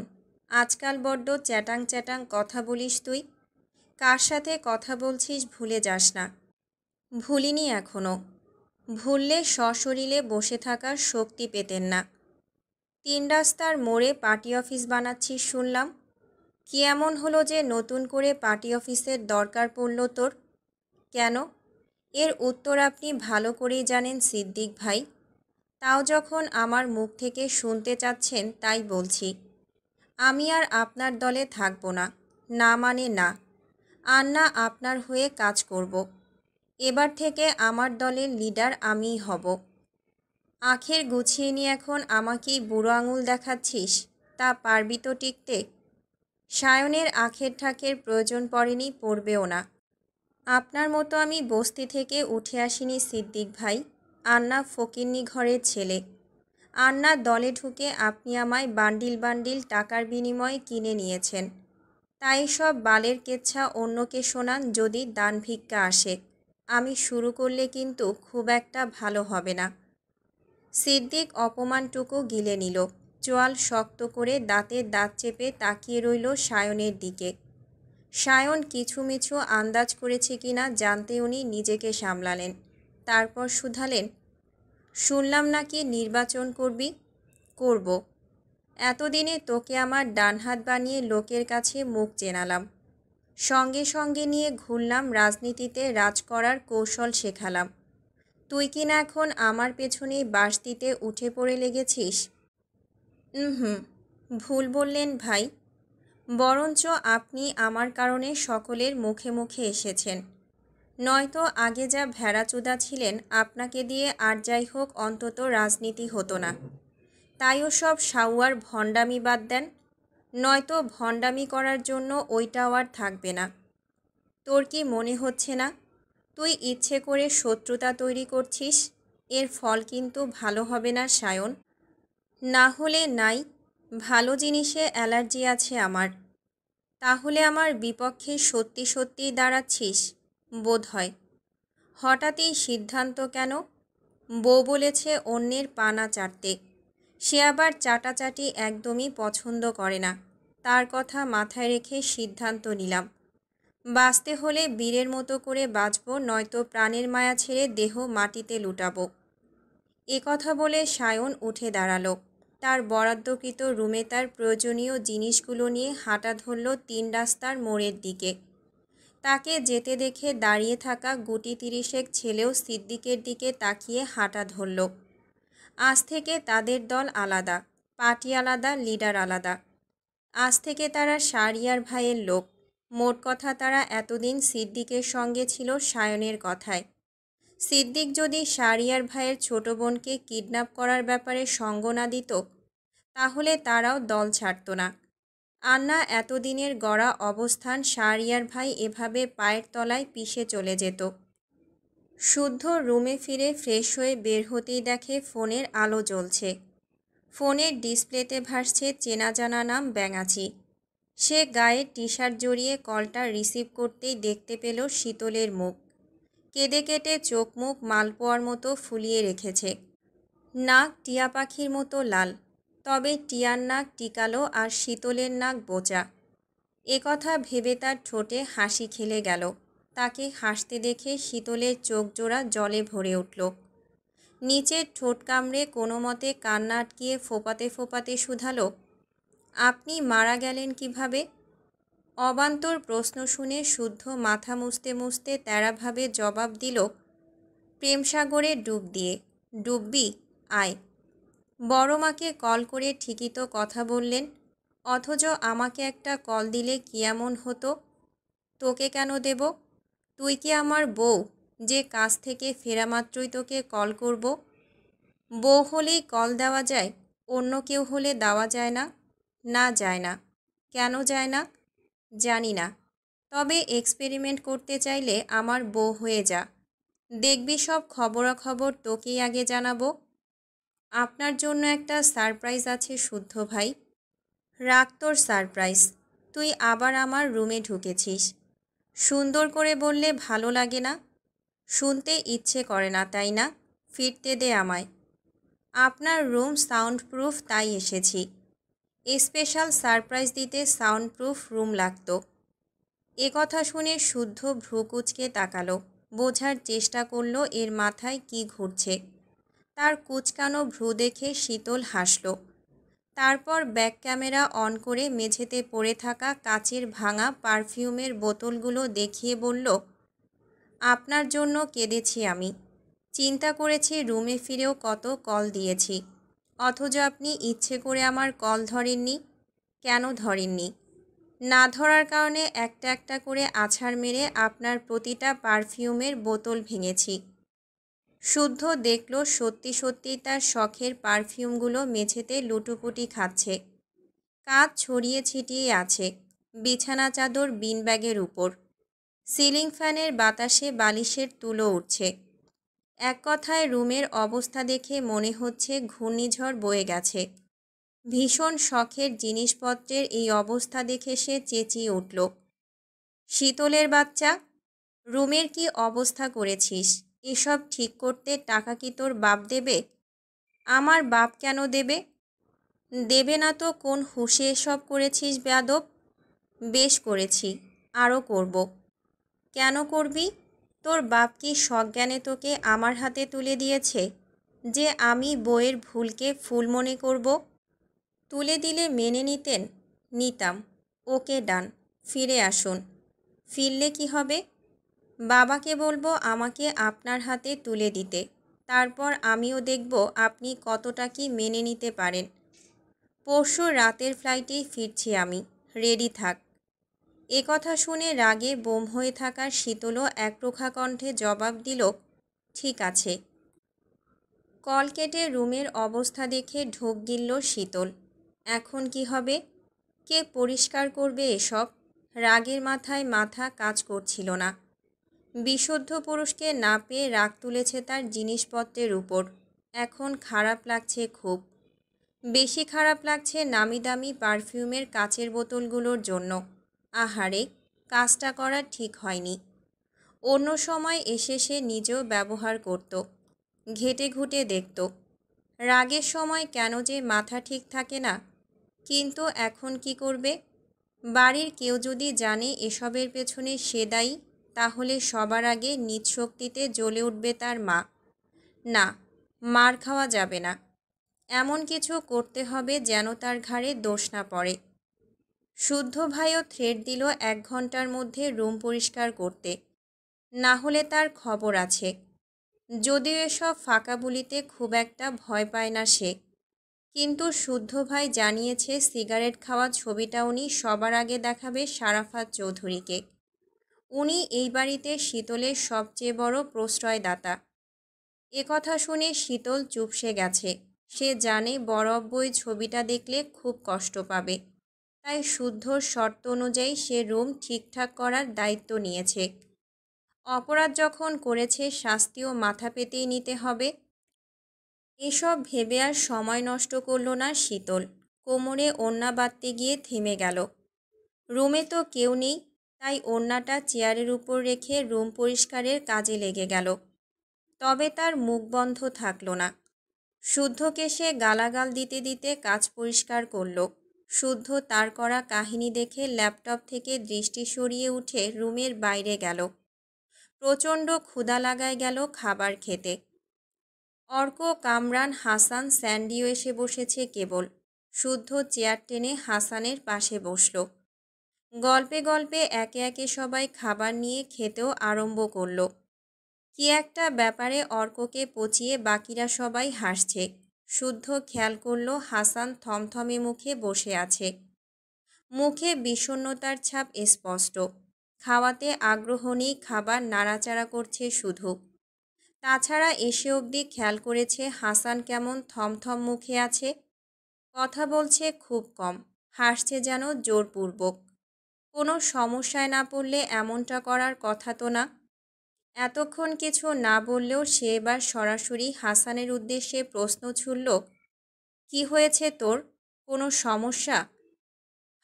আজকাল বড্ড চ্যাটাং চ্যাটাং কথা বলিস তুই। কার সাথে কথা বলছিস ভুলে যাস না। ভুলিনি এখনও। ভুললে সশরীরে বসে থাকার শক্তি পেতেন না। 3 রাস্তার মোড়ে পার্টি অফিস বানাচ্ছিস শুনলাম। কি এমন হলো যে নতুন করে পার্টি অফিসের দরকার পড়ল তোর? কেন? এর উত্তর আপনি ভালো করেই জানেন সিদ্দিক ভাই। তাও যখন আমার মুখ থেকে শুনতে চাচ্ছেন তাই বলছি। আমি আর আপনার দলে থাকব না, না মানে না। আর না আপনার হয়ে কাজ করব। এবার থেকে আমার দলের লিডার আমিই হব। আখের গুছিয়ে নিয়ে এখন আমাকেই বুড়ো আঙুল দেখাচ্ছিস, তা পারবি তো টিকতে? সায়নের আখের ঠাকের প্রয়োজন পড়েনি, পড়বেও না। আপনার মতো আমি বস্তি থেকে উঠে আসিনি সিদ্দিক ভাই। আন্না ফকিন্নি ঘরের ছেলে। আন্না দলে ঢুকে আপনি আমায় বান্ডিল বান্ডিল টাকার বিনিময়ে কিনে নিয়েছেন। তাই সব বালের কেচ্ছা অন্যকে শোনান যদি দান ভিক্ষা আসে। আমি শুরু করলে কিন্তু খুব একটা ভালো হবে না। সিদ্দিক অপমানটুকু গিলে নিল। চোয়াল শক্ত করে দাঁতের দাঁত চেপে তাকিয়ে রইল সায়নের দিকে। সায়ন কিছুমিছু আন্দাজ করেছে কিনা জানতে উনি নিজেকে সামলালেন। তারপর শুধালেন, শুনলাম নাকি নির্বাচন করবি? করব। এতদিনে তোকে আমার ডান হাত বানিয়ে লোকের কাছে মুখ চেনালাম। সঙ্গে সঙ্গে নিয়ে ঘুরলাম, রাজনীতিতে রাজ করার কৌশল শেখালাম। তুই কি না এখন আমার পেছনেই বাঁশ দিতে উঠে পড়ে লেগেছিস? হুম, ভুল বললেন ভাই। বরঞ্চ আপনি আমার কারণে সকলের মুখে মুখে এসেছেন। নয়তো আগে যা ভেড়াচোদা ছিলেন, আপনাকে দিয়ে আর যাই হোক অন্তত রাজনীতি হতো না। তাই ওসব সাউয়ার ভণ্ডামি বাদ দেন, নয়তো ভণ্ডামি করার জন্য ওইটাও আর থাকবে না। তোর কি মনে হচ্ছে না তুই ইচ্ছে করে শত্রুতা তৈরি করছিস? এর ফল কিন্তু ভালো হবে না সায়ন। না হলে নাই, ভালো জিনিসে অ্যালার্জি আছে আমার। তাহলে আমার বিপক্ষে সত্যি সত্যিই দাঁড়াচ্ছিস বোধ হয়। হঠাৎই সিদ্ধান্ত কেন? বউ বলেছে অন্যের পানা চাটতে। সে আবার চাটাচাটি একদমই পছন্দ করে না। তার কথা মাথায় রেখে সিদ্ধান্ত নিলাম, বাঁচতে হলে বীরের মতো করে বাঁচব, নয়তো প্রাণের মায়া ছেড়ে দেহ মাটিতে লুটাবো। এ কথা বলে সায়ন উঠে দাঁড়ালো। তার বরাদ্দকৃত রুমে তার প্রয়োজনীয় জিনিসগুলো নিয়ে হাঁটা ধরল ৩ রাস্তার মোড়ের দিকে। তাকে যেতে দেখে দাঁড়িয়ে থাকা গুটি ৩০-এক ছেলেও সিদ্দিকের দিকে তাকিয়ে হাঁটা ধরল। আজ থেকে তাদের দল আলাদা, পার্টি আলাদা, লিডার আলাদা। আজ থেকে তারা শাহরিয়ার ভাইয়ের লোক। মোট কথা তারা এতদিন সিদ্দিকের সঙ্গে ছিল সায়নের কথায়। সিদ্দিক যদি শাহরিয়ার ভাইয়ের ছোট বোনকে কিডন্যাপ করার ব্যাপারে সঙ্গ না দিত, তাহলে তারাও দল ছাড়ত না। আর না এতদিনের গড়া অবস্থান শাহরিয়ার ভাই এভাবে পায়ের তলায় পিষে চলে যেত। শুদ্ধ রুমে ফিরে ফ্রেশ হয়ে বের হতেই দেখে ফোনের আলো জ্বলছে। ফোনের ডিসপ্লেতে ভাসছে চেনা জানা নাম ব্যাঙাচি। সে গায়ে টি শার্ট জড়িয়ে কলটা রিসিভ করতেই দেখতে পেল শীতলের মুখ। কেঁদে কেটে চোখ মুখ মালপোয়ার মতো ফুলিয়ে রেখেছে। নাক টিয়া পাখির মতো লাল, তবে টিয়ার নাক টিকালো আর শীতলের নাক বোচা। একথা ভেবে তার ঠোঁটে হাসি খেলে গেল। তাকে হাসতে দেখে শীতলের চোখ জোড়া জলে ভরে উঠল। নিচের ঠোঁট কামড়ে কোনো মতে কান্না আটকিয়ে ফোপাতে ফোপাতে শুধালো, আপনি মারা গেলেন কিভাবে? অবান্তর প্রশ্ন শুনে শুদ্ধ মাথা মুছতে মুছতে তেড়াভাবে জবাব দিল, প্রেমসাগরে ডুব দিয়ে। ডুববি? আয়। বড় মাকে কল করে ঠিকই তো কথা বললেন, অথচ আমাকে একটা কল দিলে কি এমন হতো? তোকে কেন দেব? তুই কি আমার বউ যে কাজ থেকে ফেরা মাত্রই তোকে কল করব? বউ হলেই কল দেওয়া যায়, অন্য কেউ হলে দেওয়া যায় না? না, যায় না। কেন যায় না? জানি না। তবে এক্সপেরিমেন্ট করতে চাইলে আমার বউ হয়ে যা, দেখবি সব খবরাখবর তোকেই আগে জানাবো। আপনার জন্য একটা সারপ্রাইজ আছে শুদ্ধ ভাই। রাখ তোর সারপ্রাইজ। তুই আবার আমার রুমে ঢুকেছিস। সুন্দর করে বললে ভালো লাগে না? শুনতে ইচ্ছে করে না, তাই না? ফিরতে দে আমায়। আপনার রুম সাউন্ড প্রুফ, তাই এসেছি। স্পেশাল সারপ্রাইজ দিতে সাউন্ড প্রুফ রুম লাগতো। এ কথা শুনে শুদ্ধ ভ্রুকুচকে তাকালো, বোঝার চেষ্টা করলো এর মাথায় কি ঘুরছে। তার কুচকানো ভ্রু দেখে শীতল হাসল। তারপর ব্যাক ক্যামেরা অন করে মেঝেতে পড়ে থাকা কাচের ভাঙা পারফিউমের বোতলগুলো দেখিয়ে বলল, আপনার জন্য কেঁদেছি আমি। চিন্তা করেছি রুমে ফিরেও কত কল দিয়েছি, অথচ আপনি ইচ্ছে করে আমার কল ধরেননি। কেন ধরেননি? না ধরার কারণে একটা একটা করে আছাড় মেরে আপনার প্রতিটা পারফিউমের বোতল ভেঙেছি। শুদ্ধ দেখল সত্যি সত্যি তার শখের পারফিউমগুলো মেঝেতে লুটোপুটি খাচ্ছে। কাঁচ ছড়িয়ে ছিটিয়ে আছে বিছানা চাদর বিন ব্যাগের উপর। সিলিং ফ্যানের বাতাসে বালিশের তুলো উঠছে। এক কথায় রুমের অবস্থা দেখে মনে হচ্ছে ঘূর্ণিঝড় বয়ে গেছে। ভীষণ শখের জিনিসপত্রের এই অবস্থা দেখে সে চেঁচিয়ে উঠল, শীতলের বাচ্চা, রুমের কি অবস্থা করেছিস? এসব ঠিক করতে টাকা কি তোর বাপ দেবে? আমার বাপ কেন দেবে? দেবে না তো কোন হুঁশে এসব করেছিস বেয়াদব? বেশ করেছি, আরও করব। কেন করবি? তোর বাপ কি সজ্ঞানে তোকে আমার হাতে তুলে দিয়েছে যে আমি বইয়ের ভুলকে ফুল মনে করব? তুলে দিলে মেনে নিতেন? নিতাম। ওকে ডান, ফিরে আসুন। ফিরলে কি হবে? বাবাকে বলবো আমাকে আপনার হাতে তুলে দিতে। তারপর আমিও দেখব আপনি কতটা কি মেনে নিতে পারেন। পরশু রাতের ফ্লাইটেই ফিরছি আমি, রেডি থাক। কথা শুনে রাগে বোম হয়ে থাকা শীতলও একরোখা কণ্ঠে জবাব দিল, ঠিক আছে। কল কেটে রুমের অবস্থা দেখে ঢোক গিলল শীতল। এখন কি হবে? কে পরিষ্কার করবে এসব? রাগের মাথায় মাথা কাজ করছিল না। বিশুদ্ধ পুরুষকে না পেয়ে রাগ তুলেছে তার জিনিসপত্রের উপর। এখন খারাপ লাগছে খুব। বেশি খারাপ লাগছে নামি দামি পারফিউমের কাচের বোতলগুলোর জন্য। আহারে, কাজটা করা ঠিক হয়নি। অন্য সময় এসে সে নিজেও ব্যবহার করত, ঘেটে ঘুটে দেখত। রাগের সময় কেন যে মাথা ঠিক থাকে না। কিন্তু এখন কি করবে? বাড়ির কেউ যদি জানে এসবের পেছনে সে দায়ী, তাহলে সবার আগে নিজ শক্তিতে জ্বলে উঠবে তার মা। না, মার খাওয়া যাবে না। এমন কিছু করতে হবে যেন তার ঘাড়ে দোষ না পড়ে। শুদ্ধ ভাইও থ্রেট দিল 1 ঘন্টার মধ্যে রুম পরিষ্কার করতে, না হলে তার খবর আছে। যদিও এসব ফাঁকা বুলিতে খুব একটা ভয় পায় না সে, কিন্তু শুদ্ধ ভাই জানিয়েছে সিগারেট খাওয়া ছবিটা উনি সবার আগে দেখাবে সারাফাত চৌধুরীকে। উনি এই বাড়িতে শীতলের সবচেয়ে বড় প্রশ্রয়দাতা। কথা শুনে শীতল চুপসে গেছে। সে জানে বড় আব্বু ছবিটা দেখলে খুব কষ্ট পাবে, তাই শুদ্ধর শর্ত অনুযায়ী সে রুম ঠিকঠাক করার দায়িত্ব নিয়েছে। অপরাধ যখন করেছে শাস্তিও মাথা পেতেই নিতে হবে। এসব ভেবে আর সময় নষ্ট করল না শীতল। কোমরে ওড়না বাঁধতে গিয়ে থেমে গেল। রুমে তো কেউ নেই, তাই ওড়নাটা চেয়ারের উপর রেখে রুম পরিষ্কারের কাজে লেগে গেল। তবে তার মুখ বন্ধ থাকল না। শুদ্ধকে সে গালাগাল দিতে দিতে কাজ পরিষ্কার করল। শুদ্ধ তার করা কাহিনী দেখে ল্যাপটপ থেকে দৃষ্টি সরিয়ে উঠে রুমের বাইরে গেল। প্রচণ্ড ক্ষুধা লাগায় গেল খাবার খেতে। অর্ক, কামরান, হাসান, স্যান্ডিও এসে বসেছে কেবল। শুদ্ধ চেয়ার টেনে হাসানের পাশে বসল। গল্পে গল্পে একে একে সবাই খাবার নিয়ে খেতেও আরম্ভ করল। কি একটা ব্যাপারে অর্ককে পচিয়ে বাকিরা সবাই হাসছে। শুদ্ধ খেয়াল করল হাসান থমথমে মুখে বসে আছে। মুখে বিষণ্ণতার ছাপ স্পষ্ট। খাওয়াতে আগ্রহ নেই, খাবার নাড়াচাড়া করছে শুধু। তাছাড়া এসে অবধি খেয়াল করেছে হাসান কেমন থমথম মুখে আছে। কথা বলছে খুব কম, হাসছে যেন জোরপূর্বক। কোনো সমস্যায় না পড়লে এমনটা করার কথা তো না। এতক্ষণ কিছু না বললেও সে এবার সরাসরি হাসানের উদ্দেশ্যে প্রশ্ন ছুড়ল, কি হয়েছে তোর? কোনো সমস্যা?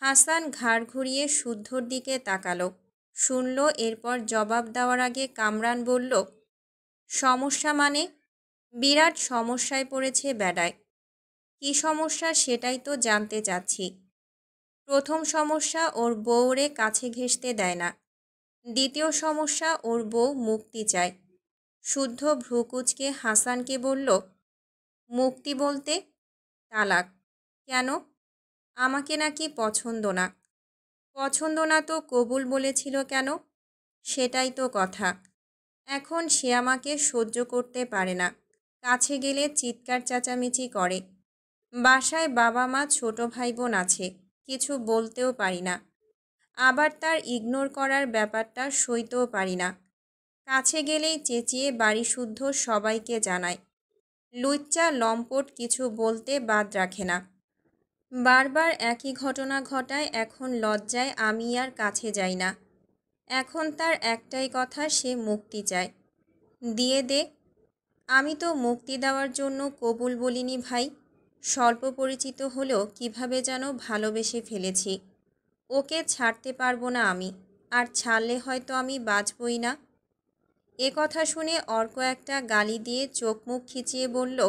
হাসান ঘাড় ঘুরিয়ে শুদ্ধর দিকে তাকালো, শুনল। এরপর জবাব দেওয়ার আগে কামরান বলল, সমস্যা মানে? বিরাট সমস্যায় পড়েছে বেডায়। কি সমস্যা সেটাই তো জানতে চাচ্ছি। প্রথম সমস্যা, ওর বউ ওরে কাছে ঘেঁষতে দেয় না। দ্বিতীয় সমস্যা, ওর বউ মুক্তি চায়। শুদ্ধ ভ্রুকুচকে হাসানকে বলল, মুক্তি বলতে? তালাক। কেন? আমাকে নাকি পছন্দ না? পছন্দ না তো কবুল বলেছিল কেন? সেটাই তো কথা। এখন সে আমাকে সহ্য করতে পারে না। কাছে গেলে চিৎকার চেঁচামেচি করে। বাসায় বাবা মা ছোট ভাই বোন আছে, কিছু বলতেও পারি না। আবার তার ইগনোর করার ব্যাপারটা সইতেও পারি না। কাছে গেলেই চেঁচিয়ে বাড়ি শুদ্ধ সবাইকে জানায়। লুচ্চা লম্পট কিছু বলতে বাদ রাখে না। বারবার একই ঘটনা ঘটায়। এখন লজ্জায় আমি আর কাছে যাই না। এখন তার একটাই কথা, সে মুক্তি চায়। দিয়ে দে। আমি তো মুক্তি দেওয়ার জন্য কবুল বলিনি ভাই। স্বল্প পরিচিত হলেও কিভাবে যেন ভালোবেসে ফেলেছি। ওকে ছাড়তে পারবো না আমি, আর ছাড়লে হয়তো আমি বাঁচবই না। কথা শুনে অর্ক একটা গালি দিয়ে চোখ মুখ খিচিয়ে বলল,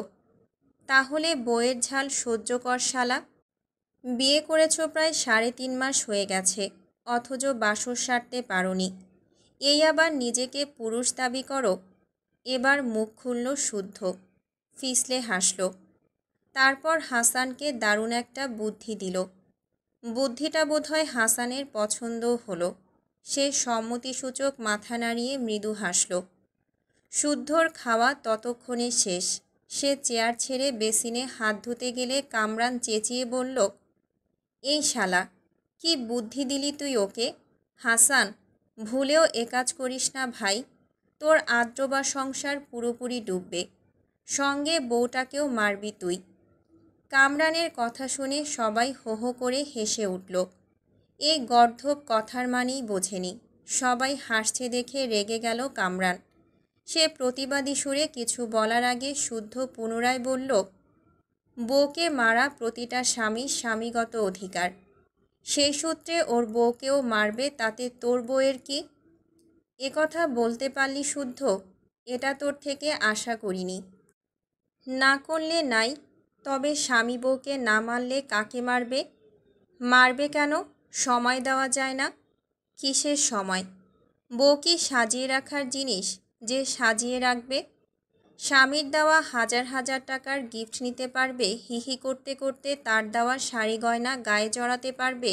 তাহলে বইয়ের ঝাল সহ্য কর শালা। বিয়ে করেছ প্রায় 3.5 মাস হয়ে গেছে, অথচ বাসর সারতে পারোনি। এই আবার নিজেকে পুরুষ দাবি করো? এবার মুখ খুলল শুদ্ধ, ফিসলে হাসল। তারপর হাসানকে দারুণ একটা বুদ্ধি দিল। বুদ্ধিটা বোধহয় হাসানের পছন্দও হলো। সে সম্মতিসূচক মাথা নাড়িয়ে মৃদু হাসল। শুদ্ধর খাওয়া ততক্ষণে শেষ। সে চেয়ার ছেড়ে বেসিনে হাত ধুতে গেলে কামরান চেঁচিয়ে বলল, এই শালা, কি বুদ্ধি দিলি তুই ওকে? হাসান, ভুলেও একাজ করিস না ভাই, তোর আদ্রবা সংসার পুরোপুরি ডুববে, সঙ্গে বউটাকেও মারবি তুই। কামরানের কথা শুনে সবাই হো হো করে হেসে উঠল। এই গর্ধব কথার মানেই বোঝেনি। সবাই হাসছে দেখে রেগে গেল কামরান। সে প্রতিবাদী সুরে কিছু বলার আগে শুদ্ধ পুনরায় বলল, বউকে মারা প্রতিটা স্বামীর স্বামীগত অধিকার, সেই সূত্রে ওর বউকেও মারবে, তাতে তোর বউয়ের কি? একথা বলতে পারলি শুদ্ধ? এটা তোর থেকে আশা করিনি। না করলে নাই, তবে স্বামী বউকে না মারলে কাকে মারবে? মারবে কেন? সময় দেওয়া যায় না? কিসের সময়? বউ কি সাজিয়ে রাখার জিনিস যে সাজিয়ে রাখবে? স্বামীর দেওয়া হাজার হাজার টাকার গিফট নিতে পারবে, হিহি করতে করতে তার দেওয়া শাড়ি গয়না গায়ে জড়াতে পারবে,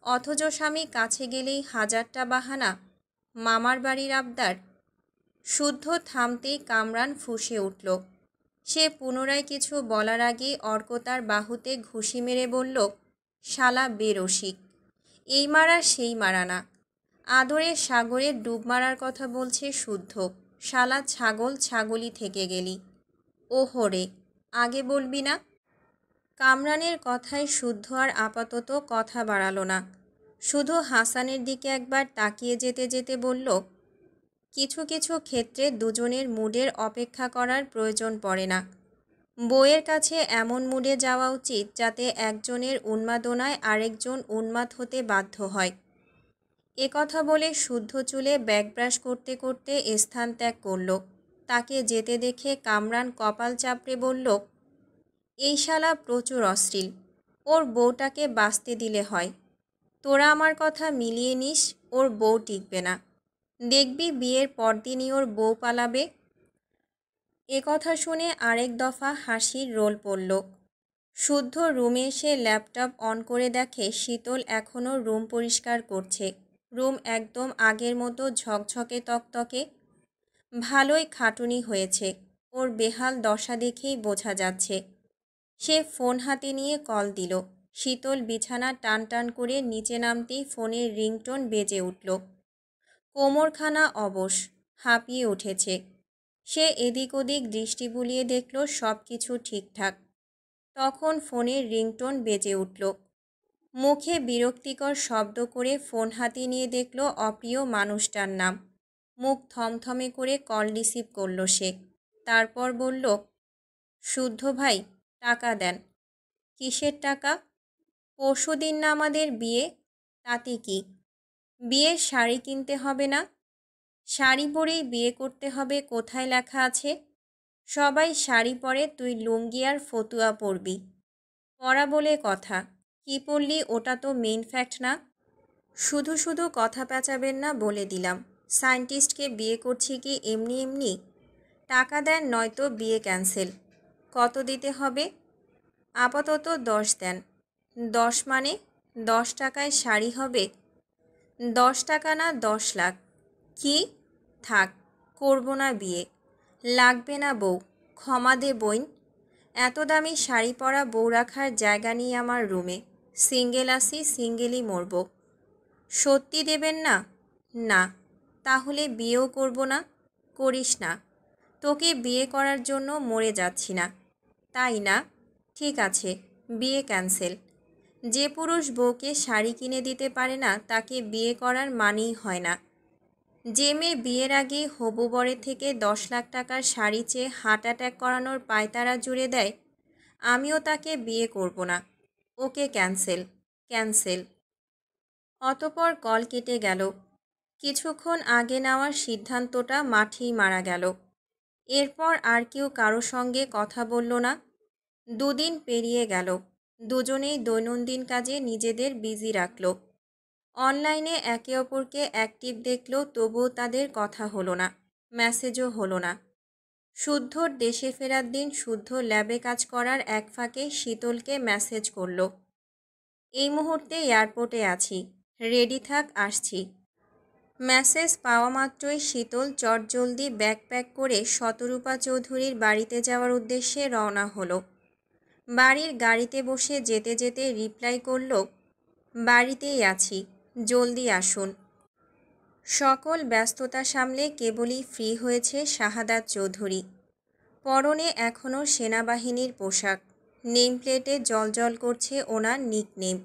অথচ স্বামী কাছে গেলেই হাজারটা বাহানা, মামার বাড়ির আবদার। শুদ্ধ থামতেই কামরান ফুঁসে উঠল। সে পুনরায় কিছু বলার আগেই অর্ক তার বাহুতে ঘুষি মেরে বলল, শালা বেরসিক, এই মারা সেই মারা না, আদরের সাগরে ডুব মারার কথা বলছে শুদ্ধ। শালা ছাগল ছাগলই থেকে গেলি। ওহরে, আগে বলবি না? কামরানের কথায় শুদ্ধ আর আপাতত কথা বাড়ালো না, শুধু হাসানের দিকে একবার তাকিয়ে যেতে যেতে বলল, কিছু কিছু ক্ষেত্রে দুজনের মুডের অপেক্ষা করার প্রয়োজন পড়ে না। বউয়ের কাছে এমন মুডে যাওয়া উচিত যাতে একজনের উন্মাদনায় আরেকজন উন্মাদ হতে বাধ্য হয়। একথা বলে শুদ্ধ চুলে ব্যাকব্রাশ করতে করতে স্থান ত্যাগ করল। তাকে যেতে দেখে কামরান কপাল চাপড়ে বলল, এই শালা প্রচুর অশ্লীল, ওর বউটাকে বাঁচতে দিলে হয়। তোরা আমার কথা মিলিয়ে নিস, ওর বউ টিকবে না, দেখবি বিয়ের পরদিনই ওর বউ পালাবে। একথা শুনে আরেক দফা হাসির রোল পড়ল। শুদ্ধ রুমে এসে ল্যাপটপ অন করে দেখে শীতল এখনও রুম পরিষ্কার করছে। রুম একদম আগের মতো ঝকঝকে তকতকে। ভালোই খাটুনি হয়েছে, ওর বেহাল দশা দেখেই বোঝা যাচ্ছে। সে ফোন হাতে নিয়ে কল দিল। শীতল বিছানা টান টান করে নিচে নামতেই ফোনের রিংটোন বেজে উঠল। কোমরখানা অবশ, হাঁপিয়ে উঠেছে। সে এদিক ওদিক দৃষ্টি বুলিয়ে দেখল সব কিছু ঠিকঠাক। তখন ফোনের রিংটোন বেজে উঠল। মুখে বিরক্তিকর শব্দ করে ফোন হাতে নিয়ে দেখল অপ্রিয় মানুষটার নাম। মুখ থমথমে করে কল রিসিভ করল সে। তারপর বলল, শুদ্ধ ভাই, টাকা দেন। কিসের টাকা? পরশুদিন না আমাদের বিয়ে, তাতে কি? বিয়ের শাড়ি কিনতে হবে না? শাড়ি পরেই বিয়ে করতে হবে কোথায় লেখা আছে? সবাই শাড়ি পরে, তুই লুঙ্গি আর ফতুয়া পরবি। পরা বলে কথা, কি পরলি ওটা তো মেইন ফ্যাক্ট না। শুধু শুধু কথা পেঁচাবেন না বলে দিলাম। সায়েন্টিস্টকে বিয়ে করছি কি এমনি এমনি? টাকা দেন, নয়তো বিয়ে ক্যান্সেল। কত দিতে হবে? আপাতত 10 দেন। 10 মানে? 10 টাকায় শাড়ি হবে? 10 টাকা না 10 লাখ। কি? থাক, করব না বিয়ে। লাগবে না বউ, ক্ষমা দে বইন। এত দামি শাড়ি পরা বউ রাখার জায়গা নেই আমার রুমে। সিঙ্গেল আসি, সিঙ্গেলই মরব। সত্যি দেবেন না? না। তাহলে বিয়েও করব না। করিস না, তোকে বিয়ে করার জন্য মরে যাচ্ছি না। তাই না? ঠিক আছে, বিয়ে ক্যান্সেল। যে পুরুষ বউকে শাড়ি কিনে দিতে পারে না তাকে বিয়ে করার মানেই হয় না। যে মেয়ে বিয়ের আগে হবু বরের থেকে 10 লাখ টাকার শাড়ি চেয়ে হার্ট অ্যাটাক করানোর পায়তারা জুড়ে দেয়, আমিও তাকে বিয়ে করব না। ওকে ক্যান্সেল, ক্যান্সেল। অতপর কল কেটে গেল। কিছুক্ষণ আগে নেওয়ার সিদ্ধান্তটা মাঠেই মারা গেল। এরপর আর কেউ কারো সঙ্গে কথা বলল না। দুদিন পেরিয়ে গেল। দুজনেই দৈনন্দিন কাজে নিজেদের বিজি রাখল। অনলাইনে একে অপরকে অ্যাক্টিভ দেখলেও তবুও তাদের কথা হলো না, মেসেজও হলো না। শুদ্ধর দেশে ফেরার দিন শুদ্ধ ল্যাবে কাজ করার এক ফাঁকে শীতলকে মেসেজ করল, এই মুহূর্তে এয়ারপোর্টে আছি, রেডি থাক, আসছি। মেসেজ পাওয়া মাত্রই শীতল চটজলদি ব্যাগ প্যাক করে শতরূপা চৌধুরীর বাড়িতে যাওয়ার উদ্দেশ্যে রওনা হলো। বাড়ির গাড়িতে বসে যেতে যেতে রিপ্লাই করল, বাড়িতেই আছি, জলদি আসুন। সকল ব্যস্ততা সামলে কেবলই ফ্রি হয়েছে শাহাদাত চৌধুরী। পরনে এখনও সেনাবাহিনীর পোশাক, নেম প্লেটে জ্বলজ্বল করছে ওনার নিকনেম,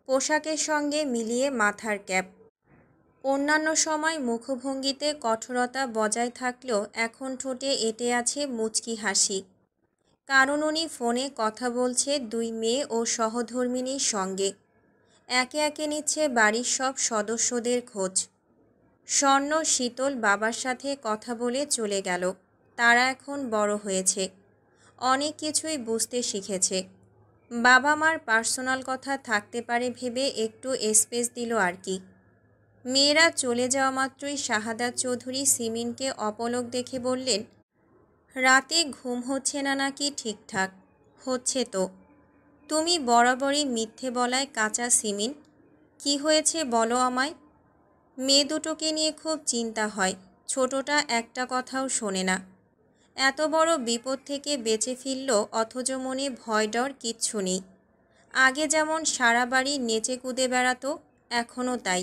পোশাকের সঙ্গে মিলিয়ে মাথার ক্যাপ। অন্যান্য সময় মুখভঙ্গিতে কঠোরতা বজায় থাকলেও এখন ঠোঁটে এঁটে আছে মুচকি হাসি, কারণ উনি ফোনে কথা বলছে দুই মেয়ে ও সহধর্মিণীর সঙ্গে। একে একে নিচ্ছে বাড়ির সব সদস্যদের খোঁজ। স্বর্ণ শীতল বাবার সাথে কথা বলে চলে গেল। তারা এখন বড় হয়েছে, অনেক কিছুই বুঝতে শিখেছে। বাবা মার পার্সোনাল কথা থাকতে পারে ভেবে একটু স্পেস দিল আর কি। মেয়েরা চলে যাওয়া মাত্রই শাহাদাত চৌধুরী সিমিনকে অপলক দেখে বললেন, রাতে ঘুম হচ্ছে না নাকি? ঠিকঠাক হচ্ছে তো। তুমি বরাবরই মিথ্যে বলায় কাঁচা সিমিন, কি হয়েছে বলো আমায়। মেয়ে দুটোকে নিয়ে খুব চিন্তা হয়, ছোটটা একটা কথাও শোনে না। এত বড় বিপদ থেকে বেঁচে ফিরল অথচ মনে ভয় ডর কিচ্ছু নেই। আগে যেমন সারা বাড়ি নেচে কুদে বেড়াতো, এখনও তাই।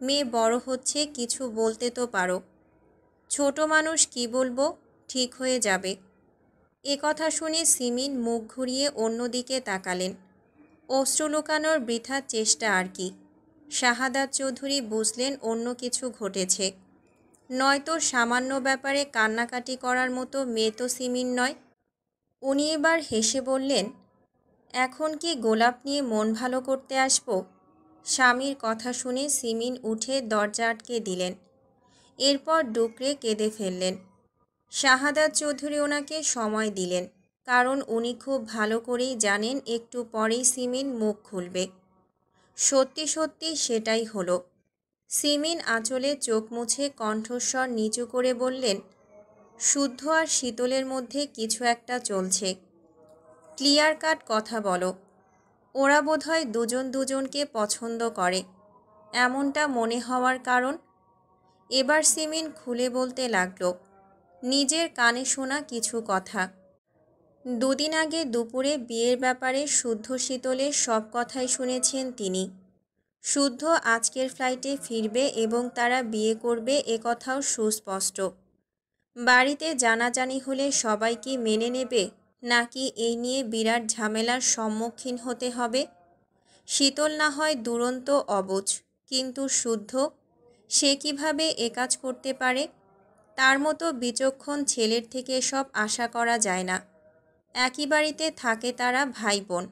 মেয়ে বড় হচ্ছে, কিছু বলতে তো পারো। ছোট মানুষ কি বলবো, ঠিক হয়ে যাবে। এ কথা শুনে সিমিন মুখ ঘুরিয়ে অন্যদিকে তাকালেন। অশ্রু লুকানোর বৃথা চেষ্টা আর কি। শাহাদাত চৌধুরী বুঝলেন অন্য কিছু ঘটেছে, নয়তো সামান্য ব্যাপারে কান্নাকাটি করার মতো মেয়ে তো সিমিন নয়। উনি এবার হেসে বললেন, এখন কি গোলাপ নিয়ে মন ভালো করতে আসবো? স্বামীর কথা শুনে সিমিন উঠে দরজা আটকে দিলেন। এরপর ডুকরে কেঁদে ফেললেন। শাহাদাত চৌধুরী ওনাকে সময় দিলেন, কারণ উনি খুব ভালো করেই জানেন একটু পরেই সিমিন মুখ খুলবে। সত্যি সত্যি সেটাই হলো। সিমিন আঁচলে চোখ মুছে কণ্ঠস্বর নিচু করে বললেন, শুদ্ধ আর শীতলের মধ্যে কিছু একটা চলছে, ক্লিয়ার কাট কথা বলো। ওরা বোধহয় দুজন দুজনকে পছন্দ করে, এমনটা মনে হওয়ার কারণ। এবার সিমিন খুলে বলতে লাগলো নিজের কানে শোনা কিছু কথা। দুদিন আগে দুপুরে বিয়ের ব্যাপারে শুদ্ধ শীতলের সব কথাই শুনেছেন তিনি। শুদ্ধ আজকের ফ্লাইটে ফিরবে এবং তারা বিয়ে করবে, এ কথাও সুস্পষ্ট। বাড়িতে জানাজানি হলে সবাই কি মেনে নেবে, নাকি এই নিয়ে বিরাট ঝামেলার সম্মুখীন হতে হবে? শীতল না হয় দুরন্ত অবুঝ, কিন্তু শুদ্ধ, সে কিভাবে এ কাজ করতে পারে? তার মতো বিচক্ষণ ছেলের থেকে এসব আশা করা যায় না। একই বাড়িতে থাকে তারা ভাই বোন,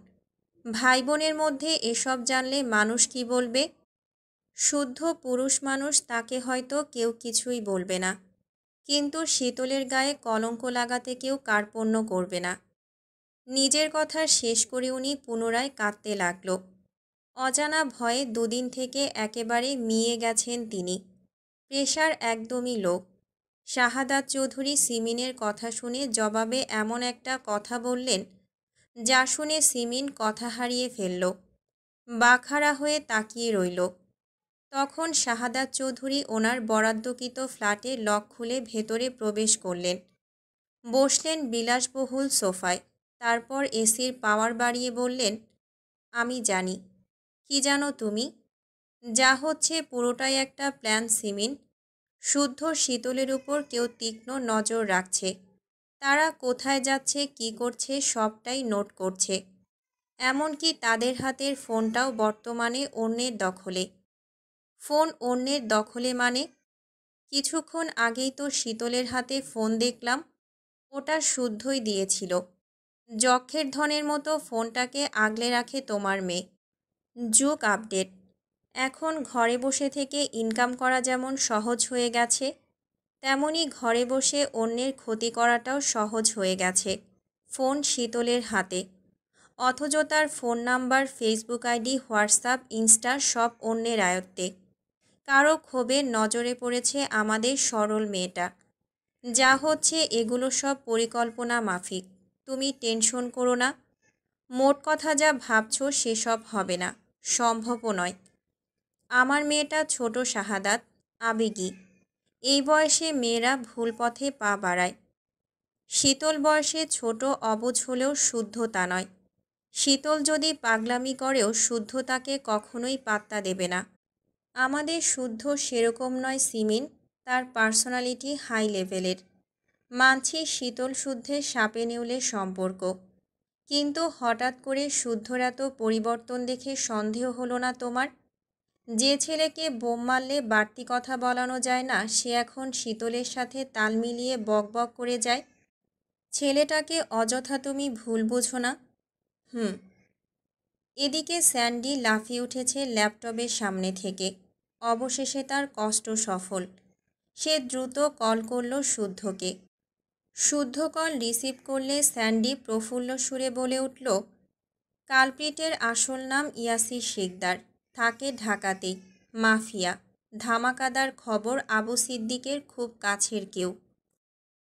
ভাই বোনের মধ্যে এসব জানলে মানুষ কি বলবে? শুদ্ধ পুরুষ মানুষ, তাকে হয়তো কেউ কিছুই বলবে না, কিন্তু শীতলের গায়ে কলঙ্ক লাগাতে কেউ কার্পণ্য করবে না। নিজের কথা শেষ করে উনি পুনরায় কাঁদতে লাগল। অজানা ভয়ে দুদিন থেকে একেবারে মিয়ে গেছেন তিনি। প্রেশার একদমই লো। শাহাদাত চৌধুরী সিমিনের কথা শুনে জবাবে এমন একটা কথা বললেন, যা শুনে সিমিন কথা হারিয়ে ফেলল। বাকহারা হয়ে তাকিয়ে রইল। তখন শাহাদাত চৌধুরী ওনার বরাদ্দকৃত ফ্ল্যাটে লক খুলে ভেতরে প্রবেশ করলেন। বসলেন বিলাসবহুল সোফায়। তারপর এসির পাওয়ার বাড়িয়ে বললেন, আমি জানি। কি জানো তুমি? যা হচ্ছে পুরোটাই একটা প্ল্যান সিমিন। শুদ্ধ শীতলের উপর কেউ তীক্ষ্ণ নজর রাখছে। তারা কোথায় যাচ্ছে, কি করছে, সবটাই নোট করছে। এমনকি তাদের হাতের ফোনটাও বর্তমানে অন্যের দখলে। ফোন অন্যের দখলে মানে? কিছুক্ষণ আগেই তো শীতলের হাতে ফোন দেখলাম, ওটা শুদ্ধই দিয়েছিল। যক্ষের ধনের মতো ফোনটাকে আগলে রাখে তোমার মেয়ে। যুগ আপডেট। এখন ঘরে বসে থেকে ইনকাম করা যেমন সহজ হয়ে গেছে, তেমনি ঘরে বসে অন্যের ক্ষতি করাটাও সহজ হয়ে গেছে ফোন শীতলের হাতে। অথচ তার phone number, Facebook ID, WhatsApp, Insta সব অন্যের আয়ত্তে। কারো ক্ষোভের নজরে পড়েছে আমাদের সরল মেয়েটা। যা হচ্ছে এগুলো সব পরিকল্পনা মাফিক। তুমি টেনশন করো না। মোট কথা যা ভাবছো সেসব হবে না, সম্ভবও নয়। আমার মেয়েটা ছোট শাহাদাত, আবেগী। এই বয়সে মেয়েরা ভুল পথে পা বাড়ায়। শীতল বয়সে ছোট অবুঝ হলেও শুদ্ধ তা নয়। শীতল যদি পাগলামি করেও শুদ্ধ তাকে কখনোই পাত্তা দেবে না। আমাদের শুদ্ধ সেরকম নয় সিমিন, তার পার্সোনালিটি হাই লেভেলের। মানছি শীতল শুদ্ধের সাপে নেউলের সম্পর্ক, কিন্তু হঠাৎ করে শুদ্ধর এত পরিবর্তন দেখে সন্দেহ হলো না তোমার? যে ছেলেকে বোম মারলে বাড়তি কথা বলানো যায় না, সে এখন শীতলের সাথে তাল মিলিয়ে বক বক করে যায়। ছেলেটাকে অযথা তুমি ভুল বুঝো না। হুম। এদিকে স্যান্ডি লাফিয়ে উঠেছে ল্যাপটপের সামনে থেকে। অবশেষে তার কষ্ট সফল। সে দ্রুত কল করল শুদ্ধকে। শুদ্ধ কল রিসিভ করলে স্যান্ডি প্রফুল্ল সুরে বলে উঠল, কালপ্রিটের আসল নাম ইয়াসির শিকদার, থাকে ঢাকাতেই, মাফিয়া, ধামাকাদার খবর, আবু সিদ্দিকের খুব কাছের কেউ।